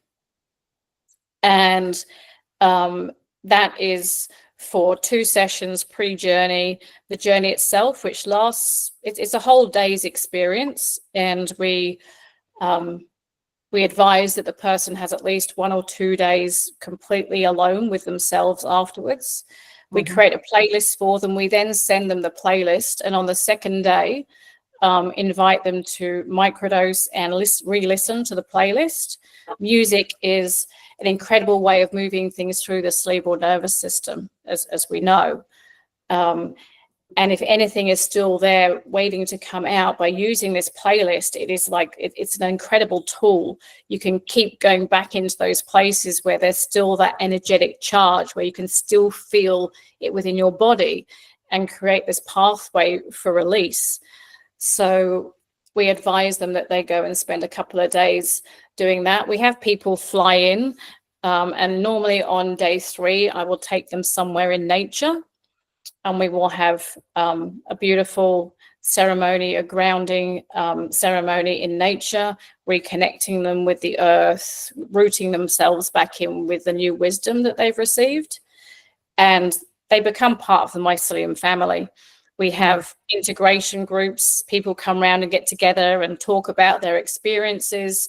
And that is for 2 sessions pre-journey. The journey itself, which lasts, it's a whole day's experience, and we advise that the person has at least 1 or 2 days completely alone with themselves afterwards. We create a playlist for them. We then send them the playlist, and on the second day, invite them to microdose and re-listen to the playlist. Music is an incredible way of moving things through the cerebral nervous system, as we know. And if anything is still there waiting to come out, by using this playlist, it is like, it's an incredible tool. You can keep going back into those places where there's still that energetic charge, where you can still feel it within your body, and create this pathway for release. So we advise them that they go and spend a couple of days doing that. We have people fly in, and normally on day 3, I will take them somewhere in nature, and we will have a beautiful ceremony, a grounding ceremony in nature, reconnecting them with the earth, rooting themselves back in with the new wisdom that they've received. And they become part of the mycelium family. We have integration groups. People come around and get together and talk about their experiences,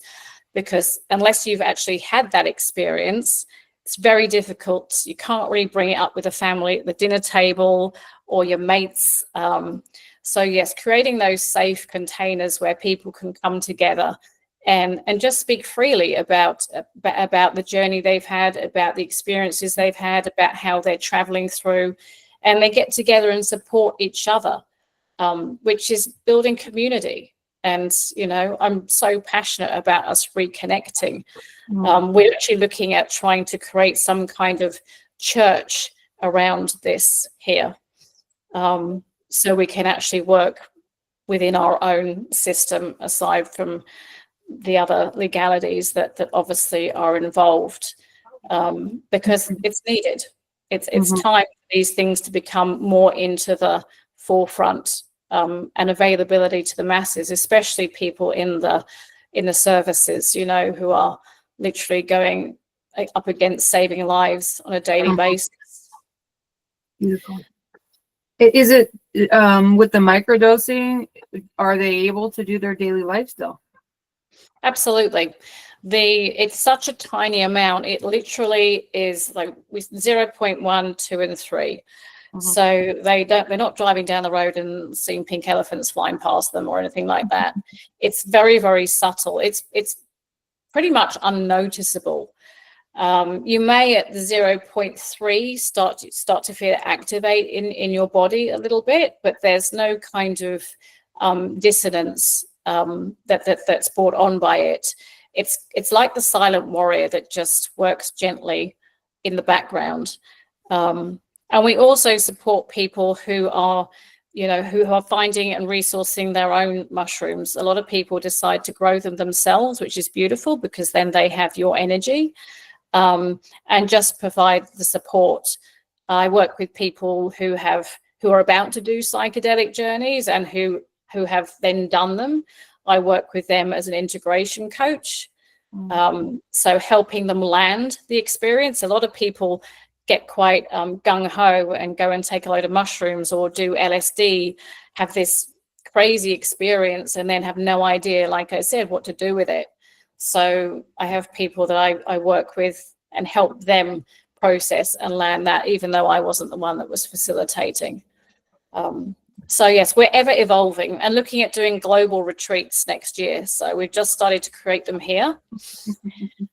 because unless you've actually had that experience, it's very difficult. You can't really bring it up with a family at the dinner table or your mates. So yes, creating those safe containers where people can come together and just speak freely about the journey they've had, about the experiences they've had, about how they're traveling through, and they get together and support each other, which is building community. And, you know, I'm so passionate about us reconnecting. We're actually looking at trying to create some kind of church around this here, so we can actually work within our own system, aside from the other legalities that obviously are involved, because it's needed. It's time for these things to become more into the forefront, and availability to the masses, especially people in the services, you know, who are literally going up against saving lives on a daily basis. Beautiful. Is it with the microdosing, are they able to do their daily life still? Absolutely. It's such a tiny amount. It literally is like 0.1, 2, and 3. So they're not driving down the road and seeing pink elephants flying past them or anything like that. It's very, very subtle. It's pretty much unnoticeable. You may at the 0.3 start to feel it activate in your body a little bit, but there's no kind of dissonance that's brought on by it. It's like the silent warrior that just works gently in the background. And we also support people who are finding and resourcing their own mushrooms. A lot of people decide to grow them themselves, which is beautiful, because then they have your energy, and just provide the support. I work with people who are about to do psychedelic journeys and who have then done them. I work with them as an integration coach. So helping them land the experience. A lot of people get quite gung-ho and go and take a load of mushrooms or do LSD, have this crazy experience and then have no idea, like I said, what to do with it. So I have people that I work with and help them process and land that, even though I wasn't the one that was facilitating. So yes, we're ever evolving and looking at doing global retreats next year. So we've just started to create them here.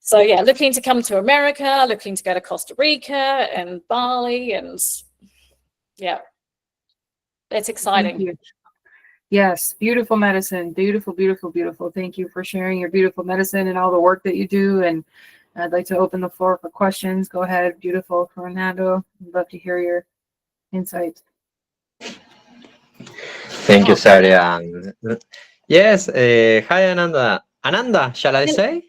So yeah, looking to come to America, looking to go to Costa Rica and Bali, and yeah, it's exciting. Thank you. Yes, beautiful medicine. Beautiful, beautiful, beautiful. Thank you for sharing your beautiful medicine and all the work that you do. And I'd like to open the floor for questions. Go ahead. Beautiful, Fernando. I'd love to hear your insights. Thank you, Saria. Yes, hi, Ananda. Ananda, shall I say?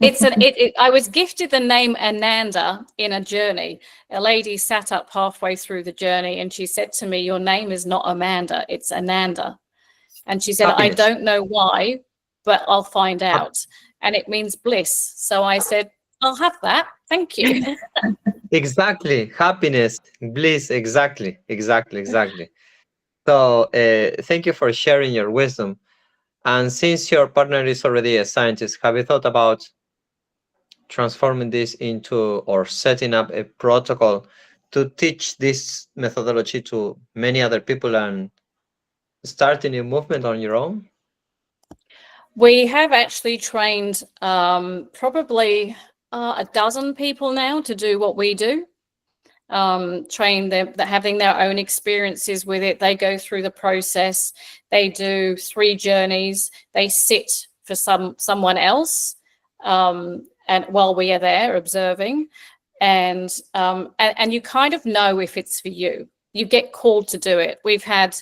I was gifted the name Ananda in a journey. A lady sat up halfway through the journey and she said to me, "Your name is not Amanda, it's Ananda." And she said, Happiness. "I don't know why, but I'll find out." And it means bliss. So I said, "I'll have that. Thank you." Exactly. Happiness, bliss. Exactly. So thank you for sharing your wisdom. And since your partner is already a scientist, have you thought about transforming this into or setting up a protocol to teach this methodology to many other people and starting a movement on your own? We have actually trained probably a dozen people now to do what we do. Train them, having their own experiences with it. They go through the process. They do 3 journeys. They sit for someone else, and while we are there observing, and you kind of know if it's for you. You get called to do it. We've had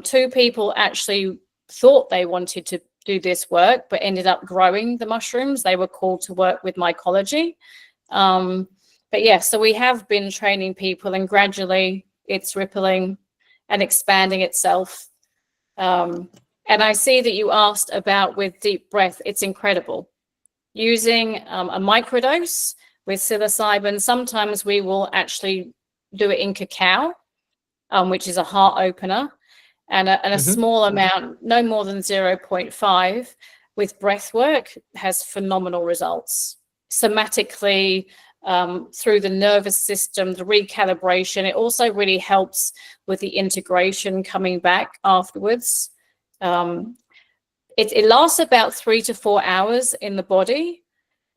2 people actually thought they wanted to do this work, but ended up growing the mushrooms. They were called to work with mycology. But yeah, so we have been training people, and gradually it's rippling and expanding itself. And I see that you asked about with deep breath. It's incredible. Using a microdose with psilocybin, sometimes we will actually do it in cacao, which is a heart opener, and a small amount, no more than 0.5, with breath work has phenomenal results. Somatically, through the nervous system, the recalibration. It also really helps with the integration coming back afterwards. It lasts about 3 to 4 hours in the body,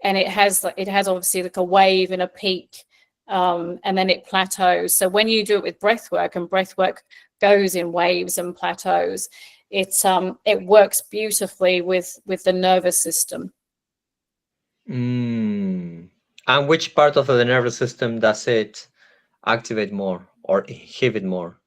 and it has obviously like a wave and a peak, and then it plateaus. So when you do it with breath work, and breath work goes in waves and plateaus, it works beautifully with the nervous system. And which part of the nervous system does it activate more or inhibit more?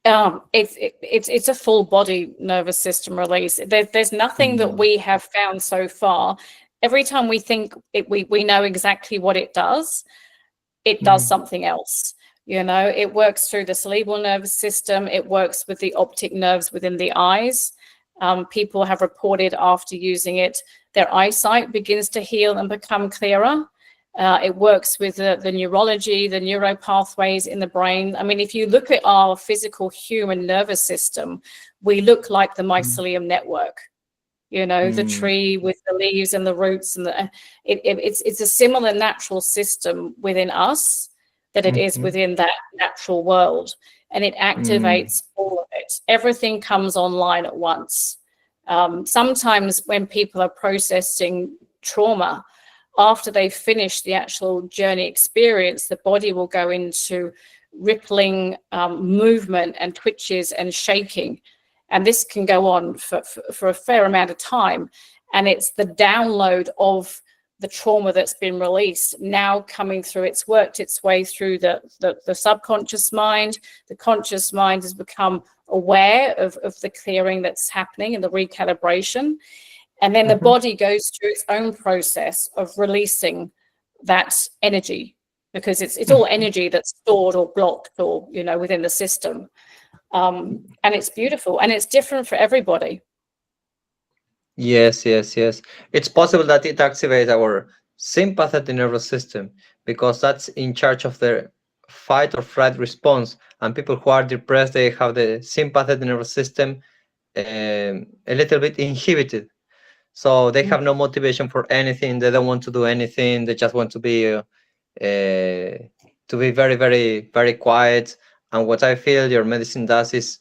It's a full body nervous system release. There's nothing that we have found so far. Every time we think we know exactly what it does something else. You know, it works through the cerebral nervous system. It works with the optic nerves within the eyes. People have reported after using it, their eyesight begins to heal and become clearer. It works with the neurology, the neuro pathways in the brain. I mean, if you look at our physical human nervous system, we look like the mycelium network. You know, the tree with the leaves and the roots, and it's a similar natural system within us that it is within that natural world, and it activates all of it. Everything comes online at once. Sometimes when people are processing trauma, after they've finished the actual journey experience, the body will go into rippling movement and twitches and shaking. And this can go on for a fair amount of time. And it's the download of the trauma that's been released now coming through. It's worked its way through the subconscious mind. The conscious mind has become aware of the clearing that's happening and the recalibration. And then the body goes through its own process of releasing that energy, because it's all energy that's stored or blocked or, you know, within the system. And it's beautiful, and it's different for everybody. Yes. It's possible that it activates our sympathetic nervous system, because that's in charge of their fight or flight response. And people who are depressed, they have the sympathetic nervous system a little bit inhibited. So they have no motivation for anything. They don't want to do anything. They just want to be very, very, very quiet. And what I feel your medicine does is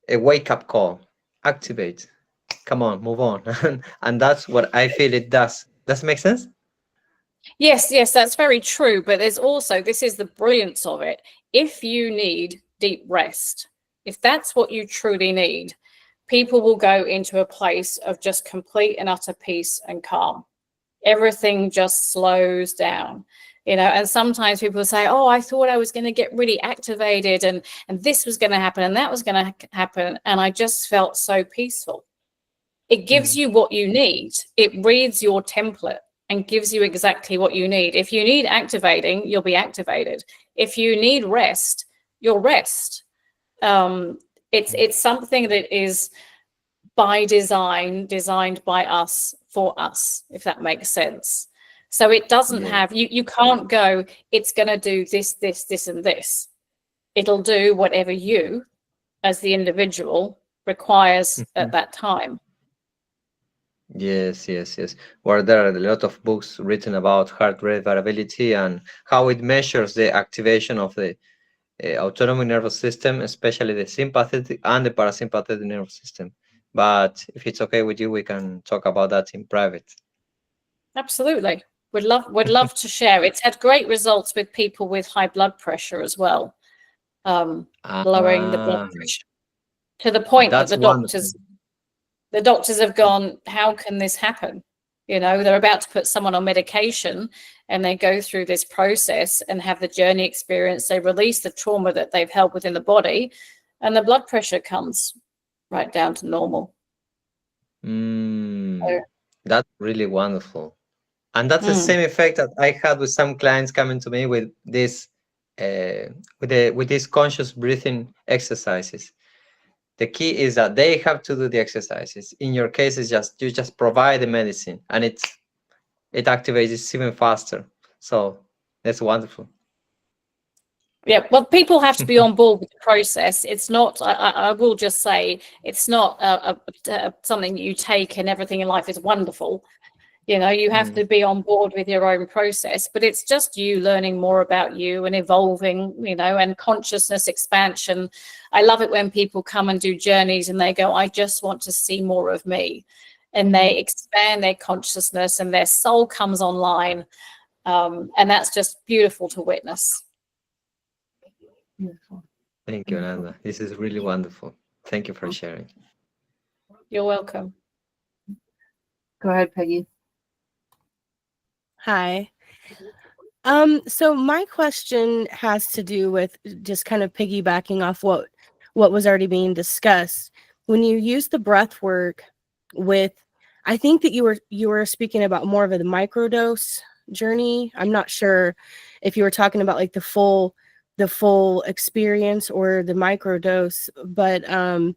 a wake-up call. Activate. Come on, move on. And that's what I feel it does. Does it make sense? Yes, yes, that's very true. But there's also, this is the brilliance of it. If you need deep rest, if that's what you truly need, people will go into a place of just complete and utter peace and calm. Everything just slows down, you know. And sometimes people say, oh, I thought I was going to get really activated and this was going to happen and that was going to happen. And I just felt so peaceful. It gives you what you need. It reads your template and gives you exactly what you need. If you need activating, you'll be activated. If you need rest, you'll rest. It's something that is by design, designed by us for us, if that makes sense. So it doesn't have, you can't go, it's going to do this, this, and this. It'll do whatever you, as the individual, requires at that time. Yes, yes, yes. Where there are a lot of books written about heart rate variability and how it measures the activation of the autonomic nervous system, especially the sympathetic and the parasympathetic nervous system. But if it's okay with you, we can talk about that in private. Absolutely. Would love to share. It's had great results with people with high blood pressure as well. Lowering the blood pressure to the point that the doctors have gone, how can this happen? You know, they're about to put someone on medication and they go through this process and have the journey experience. They release the trauma that they've held within the body and the blood pressure comes right down to normal. That's really wonderful. And that's the same effect that I had with some clients coming to me with this with these conscious breathing exercises. The key is that they have to do the exercises. In your case, it's just you just provide the medicine and it activates even faster. So that's wonderful. Yeah, well, people have to be on board with the process. It's not, I will just say, it's not something you take and everything in life is wonderful. You know, you have to be on board with your own process, but it's just you learning more about you and evolving, you know, and consciousness expansion. I love it when people come and do journeys and they go, I just want to see more of me. And they expand their consciousness and their soul comes online. And that's just beautiful to witness. Beautiful. Thank you, Ananda. This is really wonderful. Thank you for sharing. You're welcome. Go ahead, Peggy. Hi. So my question has to do with just kind of piggybacking off what was already being discussed. When you use the breath work with, I think that you were speaking about more of a microdose journey. I'm not sure if you were talking about like the full experience or the microdose, but and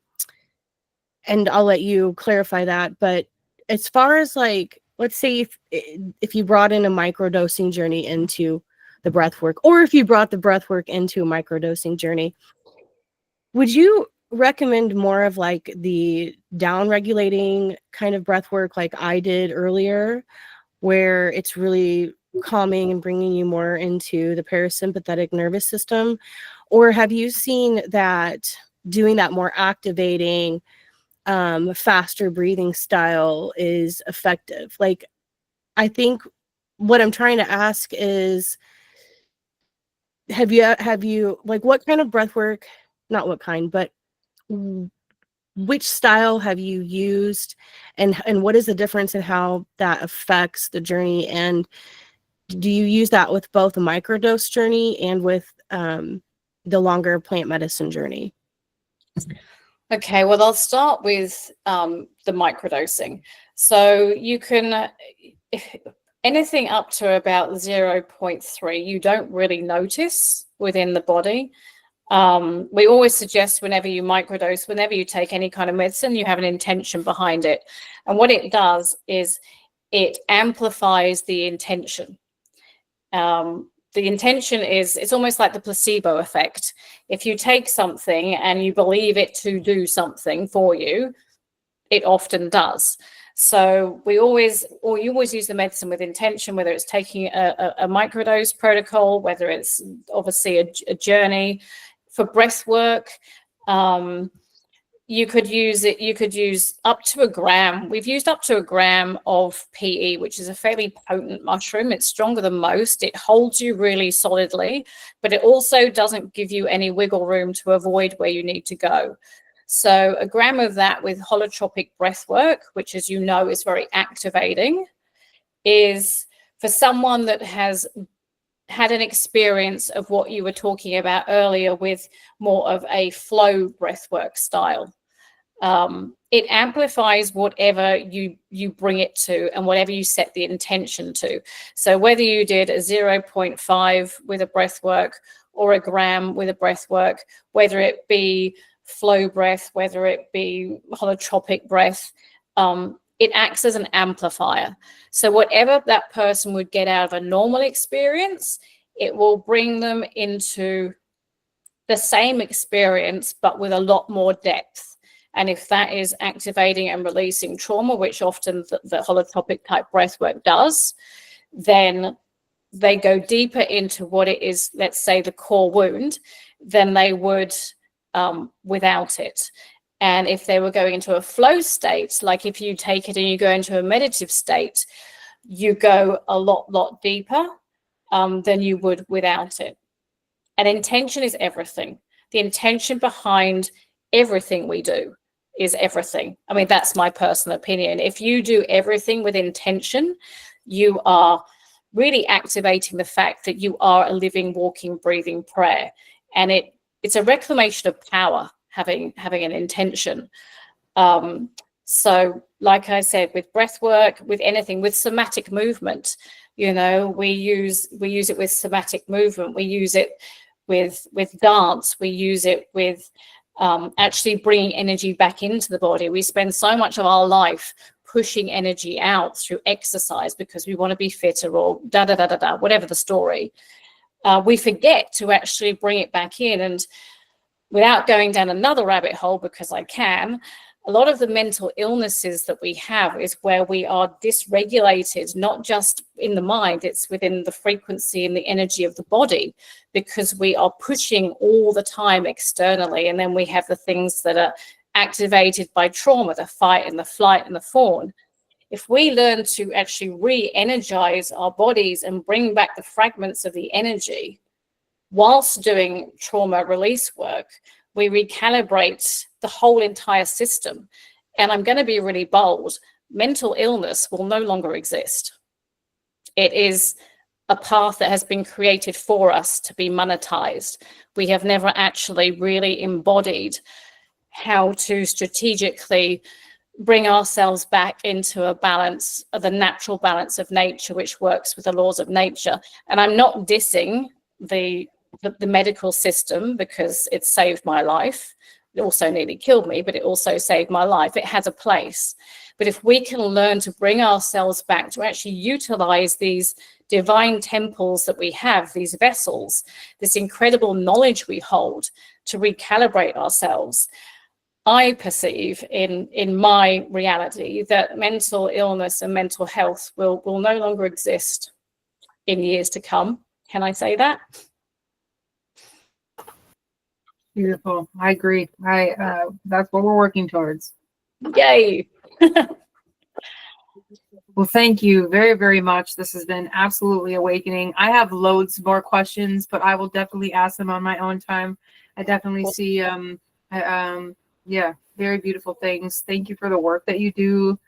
I'll let you clarify that. But as far as like, let's say if you brought in a microdosing journey into the breath work, or if you brought the breath work into a microdosing journey, would you recommend more of like the down regulating kind of breath work like I did earlier, where it's really calming and bringing you more into the parasympathetic nervous system? Or have you seen that doing that more activating, faster breathing style is effective? Like, I think what I'm trying to ask is, have you like, what kind of breath work, not what kind, but which style have you used, and what is the difference in how that affects the journey? And do you use that with both a microdose journey and with the longer plant medicine journey? Okay, well, I'll start with the microdosing. So you can, anything up to about 0.3, you don't really notice within the body. We always suggest whenever you microdose, whenever you take any kind of medicine, you have an intention behind it. And what it does is it amplifies the intention. The intention is, it's almost like the placebo effect. If you take something and you believe it to do something for you, it often does. So you always use the medicine with intention, whether it's taking a microdose protocol, whether it's obviously a journey. For breath work, you could use up to 1 gram. We've used up to 1 gram of PE, which is a fairly potent mushroom. It's stronger than most. It holds you really solidly, but it also doesn't give you any wiggle room to avoid where you need to go. So 1 gram of that with holotropic breath work, which, as you know, is very activating, is for someone that has had an experience of what you were talking about earlier with more of a flow breathwork style. It amplifies whatever you bring it to and whatever you set the intention to. So whether you did a 0.5 with a breathwork or 1 gram with a breathwork, whether it be flow breath, whether it be holotropic breath, it acts as an amplifier. So whatever that person would get out of a normal experience, it will bring them into the same experience, but with a lot more depth. And if that is activating and releasing trauma, which often the holotropic type breathwork does, then they go deeper into what it is, let's say the core wound, than they would without it. And if they were going into a flow state, like if you take it and you go into a meditative state, you go a lot deeper than you would without it. And intention is everything. The intention behind everything we do is everything. I mean, that's my personal opinion. If you do everything with intention, you are really activating the fact that you are a living, walking, breathing prayer. And it's a reclamation of power, having an intention. So like I said, with breath work, with anything, with somatic movement, you know, we use it with somatic movement. We use it with dance. We use it with actually bringing energy back into the body. We spend so much of our life pushing energy out through exercise because we want to be fitter or whatever the story. We forget to actually bring it back in. And without going down another rabbit hole, because I can, a lot of the mental illnesses that we have is where we are dysregulated, not just in the mind, it's within the frequency and the energy of the body, because we are pushing all the time externally. And then we have the things that are activated by trauma, the fight and the flight and the fawn. If we learn to actually re-energize our bodies and bring back the fragments of the energy whilst doing trauma release work, we recalibrate the whole entire system. And I'm going to be really bold. Mental illness will no longer exist. It is a path that has been created for us to be monetized. We have never actually really embodied how to strategically bring ourselves back into a balance, of the natural balance of nature, which works with the laws of nature. And I'm not dissing the medical system, because it saved my life. It also nearly killed me, but it also saved my life. It has a place. But if we can learn to bring ourselves back to actually utilize these divine temples that we have, these vessels, this incredible knowledge we hold to recalibrate ourselves, I perceive in my reality that mental illness and mental health will no longer exist in years to come. Can I say that? Beautiful. I agree. That's what we're working towards. Yay. Well, thank you very, very much. This has been absolutely awakening. I have loads more questions, but I will definitely ask them on my own time. I definitely see, yeah, very beautiful things. Thank you for the work that you do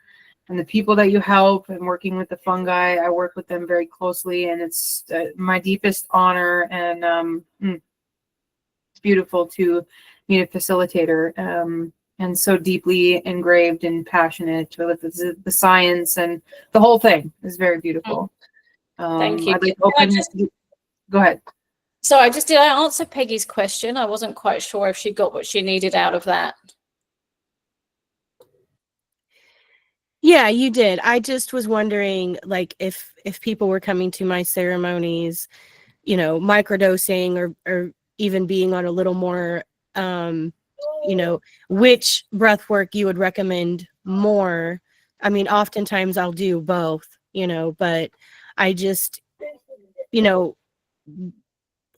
and the people that you help, and working with the fungi. I work with them very closely, and it's my deepest honor, and it's beautiful to meet a facilitator, and so deeply engraved and passionate with the science, and the whole thing is very beautiful. Thank you. I'd like to open go ahead. So did I answer Peggy's question? I wasn't quite sure if she got what she needed out of that. Yeah, you did. I just was wondering, like, if people were coming to my ceremonies, you know, microdosing or even being on a little more, you know, which breath work you would recommend more. I mean, oftentimes I'll do both, you know, but I just, you know,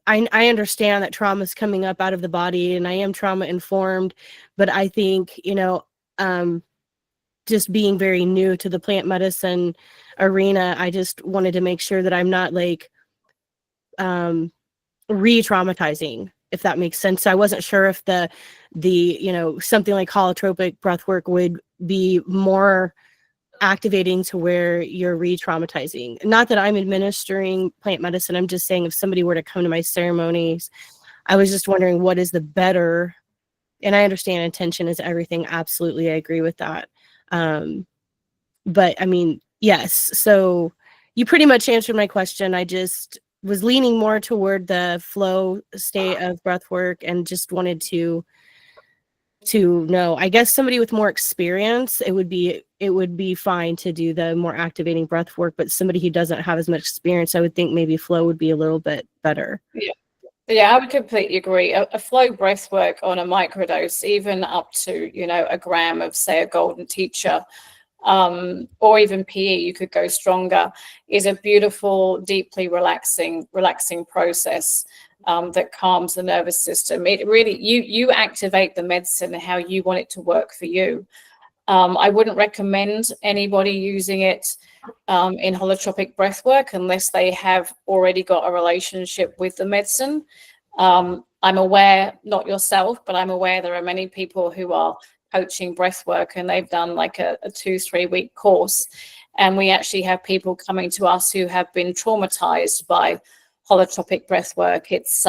I understand that trauma is coming up out of the body, and I am trauma informed, but I think, you know, just being very new to the plant medicine arena, I just wanted to make sure that I'm not like re-traumatizing, if that makes sense. So I wasn't sure if the you know, something like holotropic breath work would be more activating to where you're re-traumatizing. Not that I'm administering plant medicine, I'm just saying if somebody were to come to my ceremonies, I was just wondering what is the better, and I understand intention is everything. Absolutely, I agree with that. But I mean, yes. So you pretty much answered my question. I just was leaning more toward the flow state of breath work and just wanted to know. I guess somebody with more experience, it would be fine to do the more activating breath work, but somebody who doesn't have as much experience, I would think maybe flow would be a little bit better. Yeah, I would completely agree. A flow breath work on a microdose, even up to, you know, a gram of, say, a golden teacher, or even PE, you could go stronger, is a beautiful, deeply relaxing process that calms the nervous system. It really, you activate the medicine how you want it to work for you. I wouldn't recommend anybody using it in holotropic breath work unless they have already got a relationship with the medicine. I'm aware, not yourself, but I'm aware there are many people who are coaching breath work and they've done like a 2-3 week course. And we actually have people coming to us who have been traumatized by holotropic breath work. It's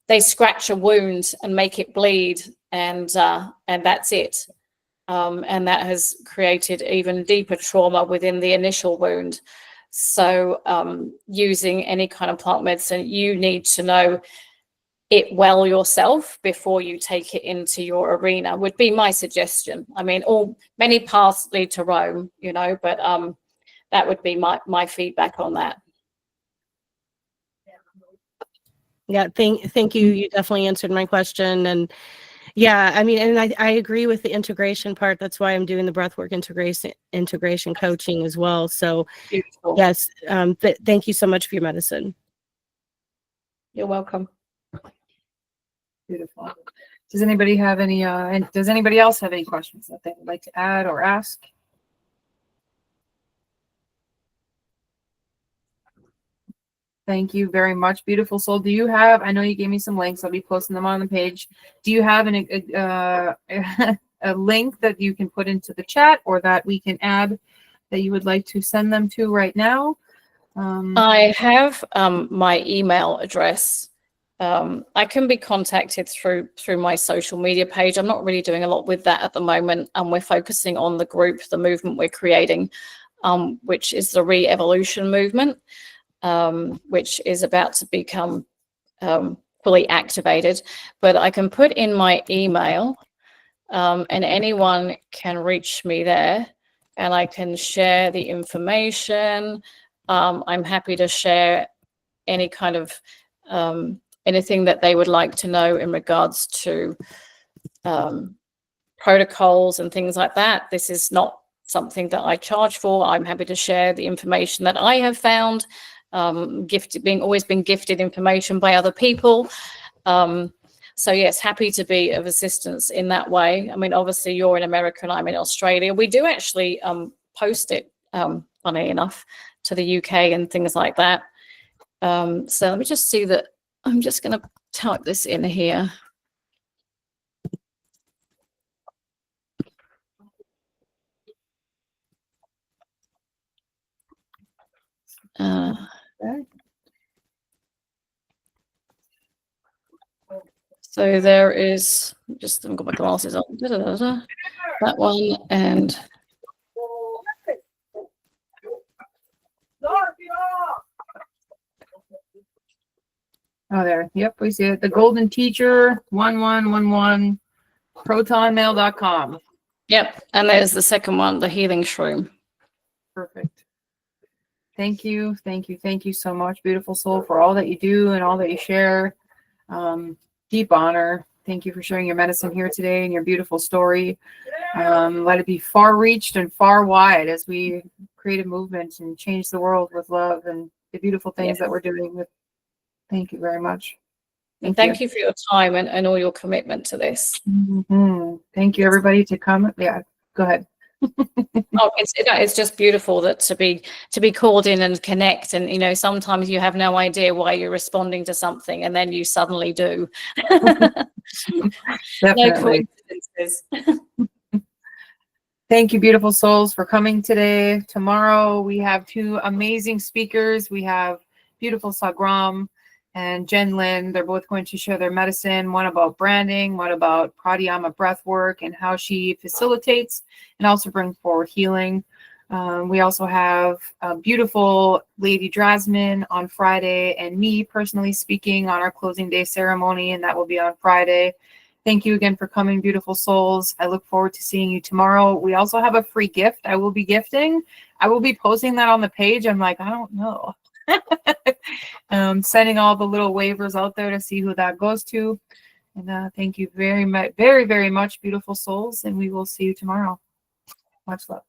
they scratch a wound and make it bleed, and that's it. And that has created even deeper trauma within the initial wound. So using any kind of plant medicine, you need to know it well yourself before you take it into your arena, would be my suggestion. I mean, many paths lead to Rome, you know, but that would be my feedback on that. Yeah, thank you. You definitely answered my question. And yeah, I mean, and I agree with the integration part. That's why I'm doing the breathwork integration coaching as well. So Beautiful. yes, thank you so much for your medicine. You're welcome. Beautiful. Does anybody have any, does anybody else have any questions that they would like to add or ask? Thank you very much, beautiful soul. Do you have, I know you gave me some links, I'll be posting them on the page. Do you have a link that you can put into the chat or that we can add that you would like to send them to right now? I have my email address. I can be contacted through my social media page. I'm not really doing a lot with that at the moment, and we're focusing on the group, the movement we're creating, which is the re-evolution movement, which is about to become fully activated. But I can put in my email, and anyone can reach me there, and I can share the information. I'm happy to share any kind of anything that they would like to know in regards to protocols and things like that. This is not something that I charge for. I'm happy to share the information that I have found, always been gifted information by other people. So yes, happy to be of assistance in that way. I mean, obviously you're in America and I'm in Australia. We do actually post it, funny enough, to the UK and things like that. So let me just see that. I'm just going to type this in here. So there is, just I've got my glasses on. That one and oh, there. Yep, we see it. The Golden Teacher 1111 protonmail.com. Yep. And there's the second one, the healing shroom. Perfect. Thank you. Thank you. Thank you so much, beautiful soul, for all that you do and all that you share. Deep honor. Thank you for sharing your medicine here today and your beautiful story. Let it be far reached and far wide as we create a movement and change the world with love and the beautiful things that we're doing. Thank you very much. And thank you for your time and all your commitment to this. Thank you, everybody, to come. Yeah, go ahead. Oh, it's just beautiful that to be called in and connect, and you know, sometimes you have no idea why you're responding to something, and then you suddenly do. No coincidences. Thank you, beautiful souls, for coming today. Tomorrow we have two amazing speakers. We have beautiful Sagram and Jen Lin. They're both going to share their medicine, one about branding, one about pranayama breath work and how she facilitates and also brings forward healing. We also have a beautiful Lady Drasman on Friday and me personally speaking on our closing day ceremony, and that will be on Friday. Thank you again for coming, beautiful souls. I look forward to seeing you tomorrow. We also have a free gift I will be gifting. I will be posting that on the page. I'm like, I don't know. Sending all the little waivers out there to see who that goes to. And thank you very much, very, very much, beautiful souls. And we will see you tomorrow. Much love.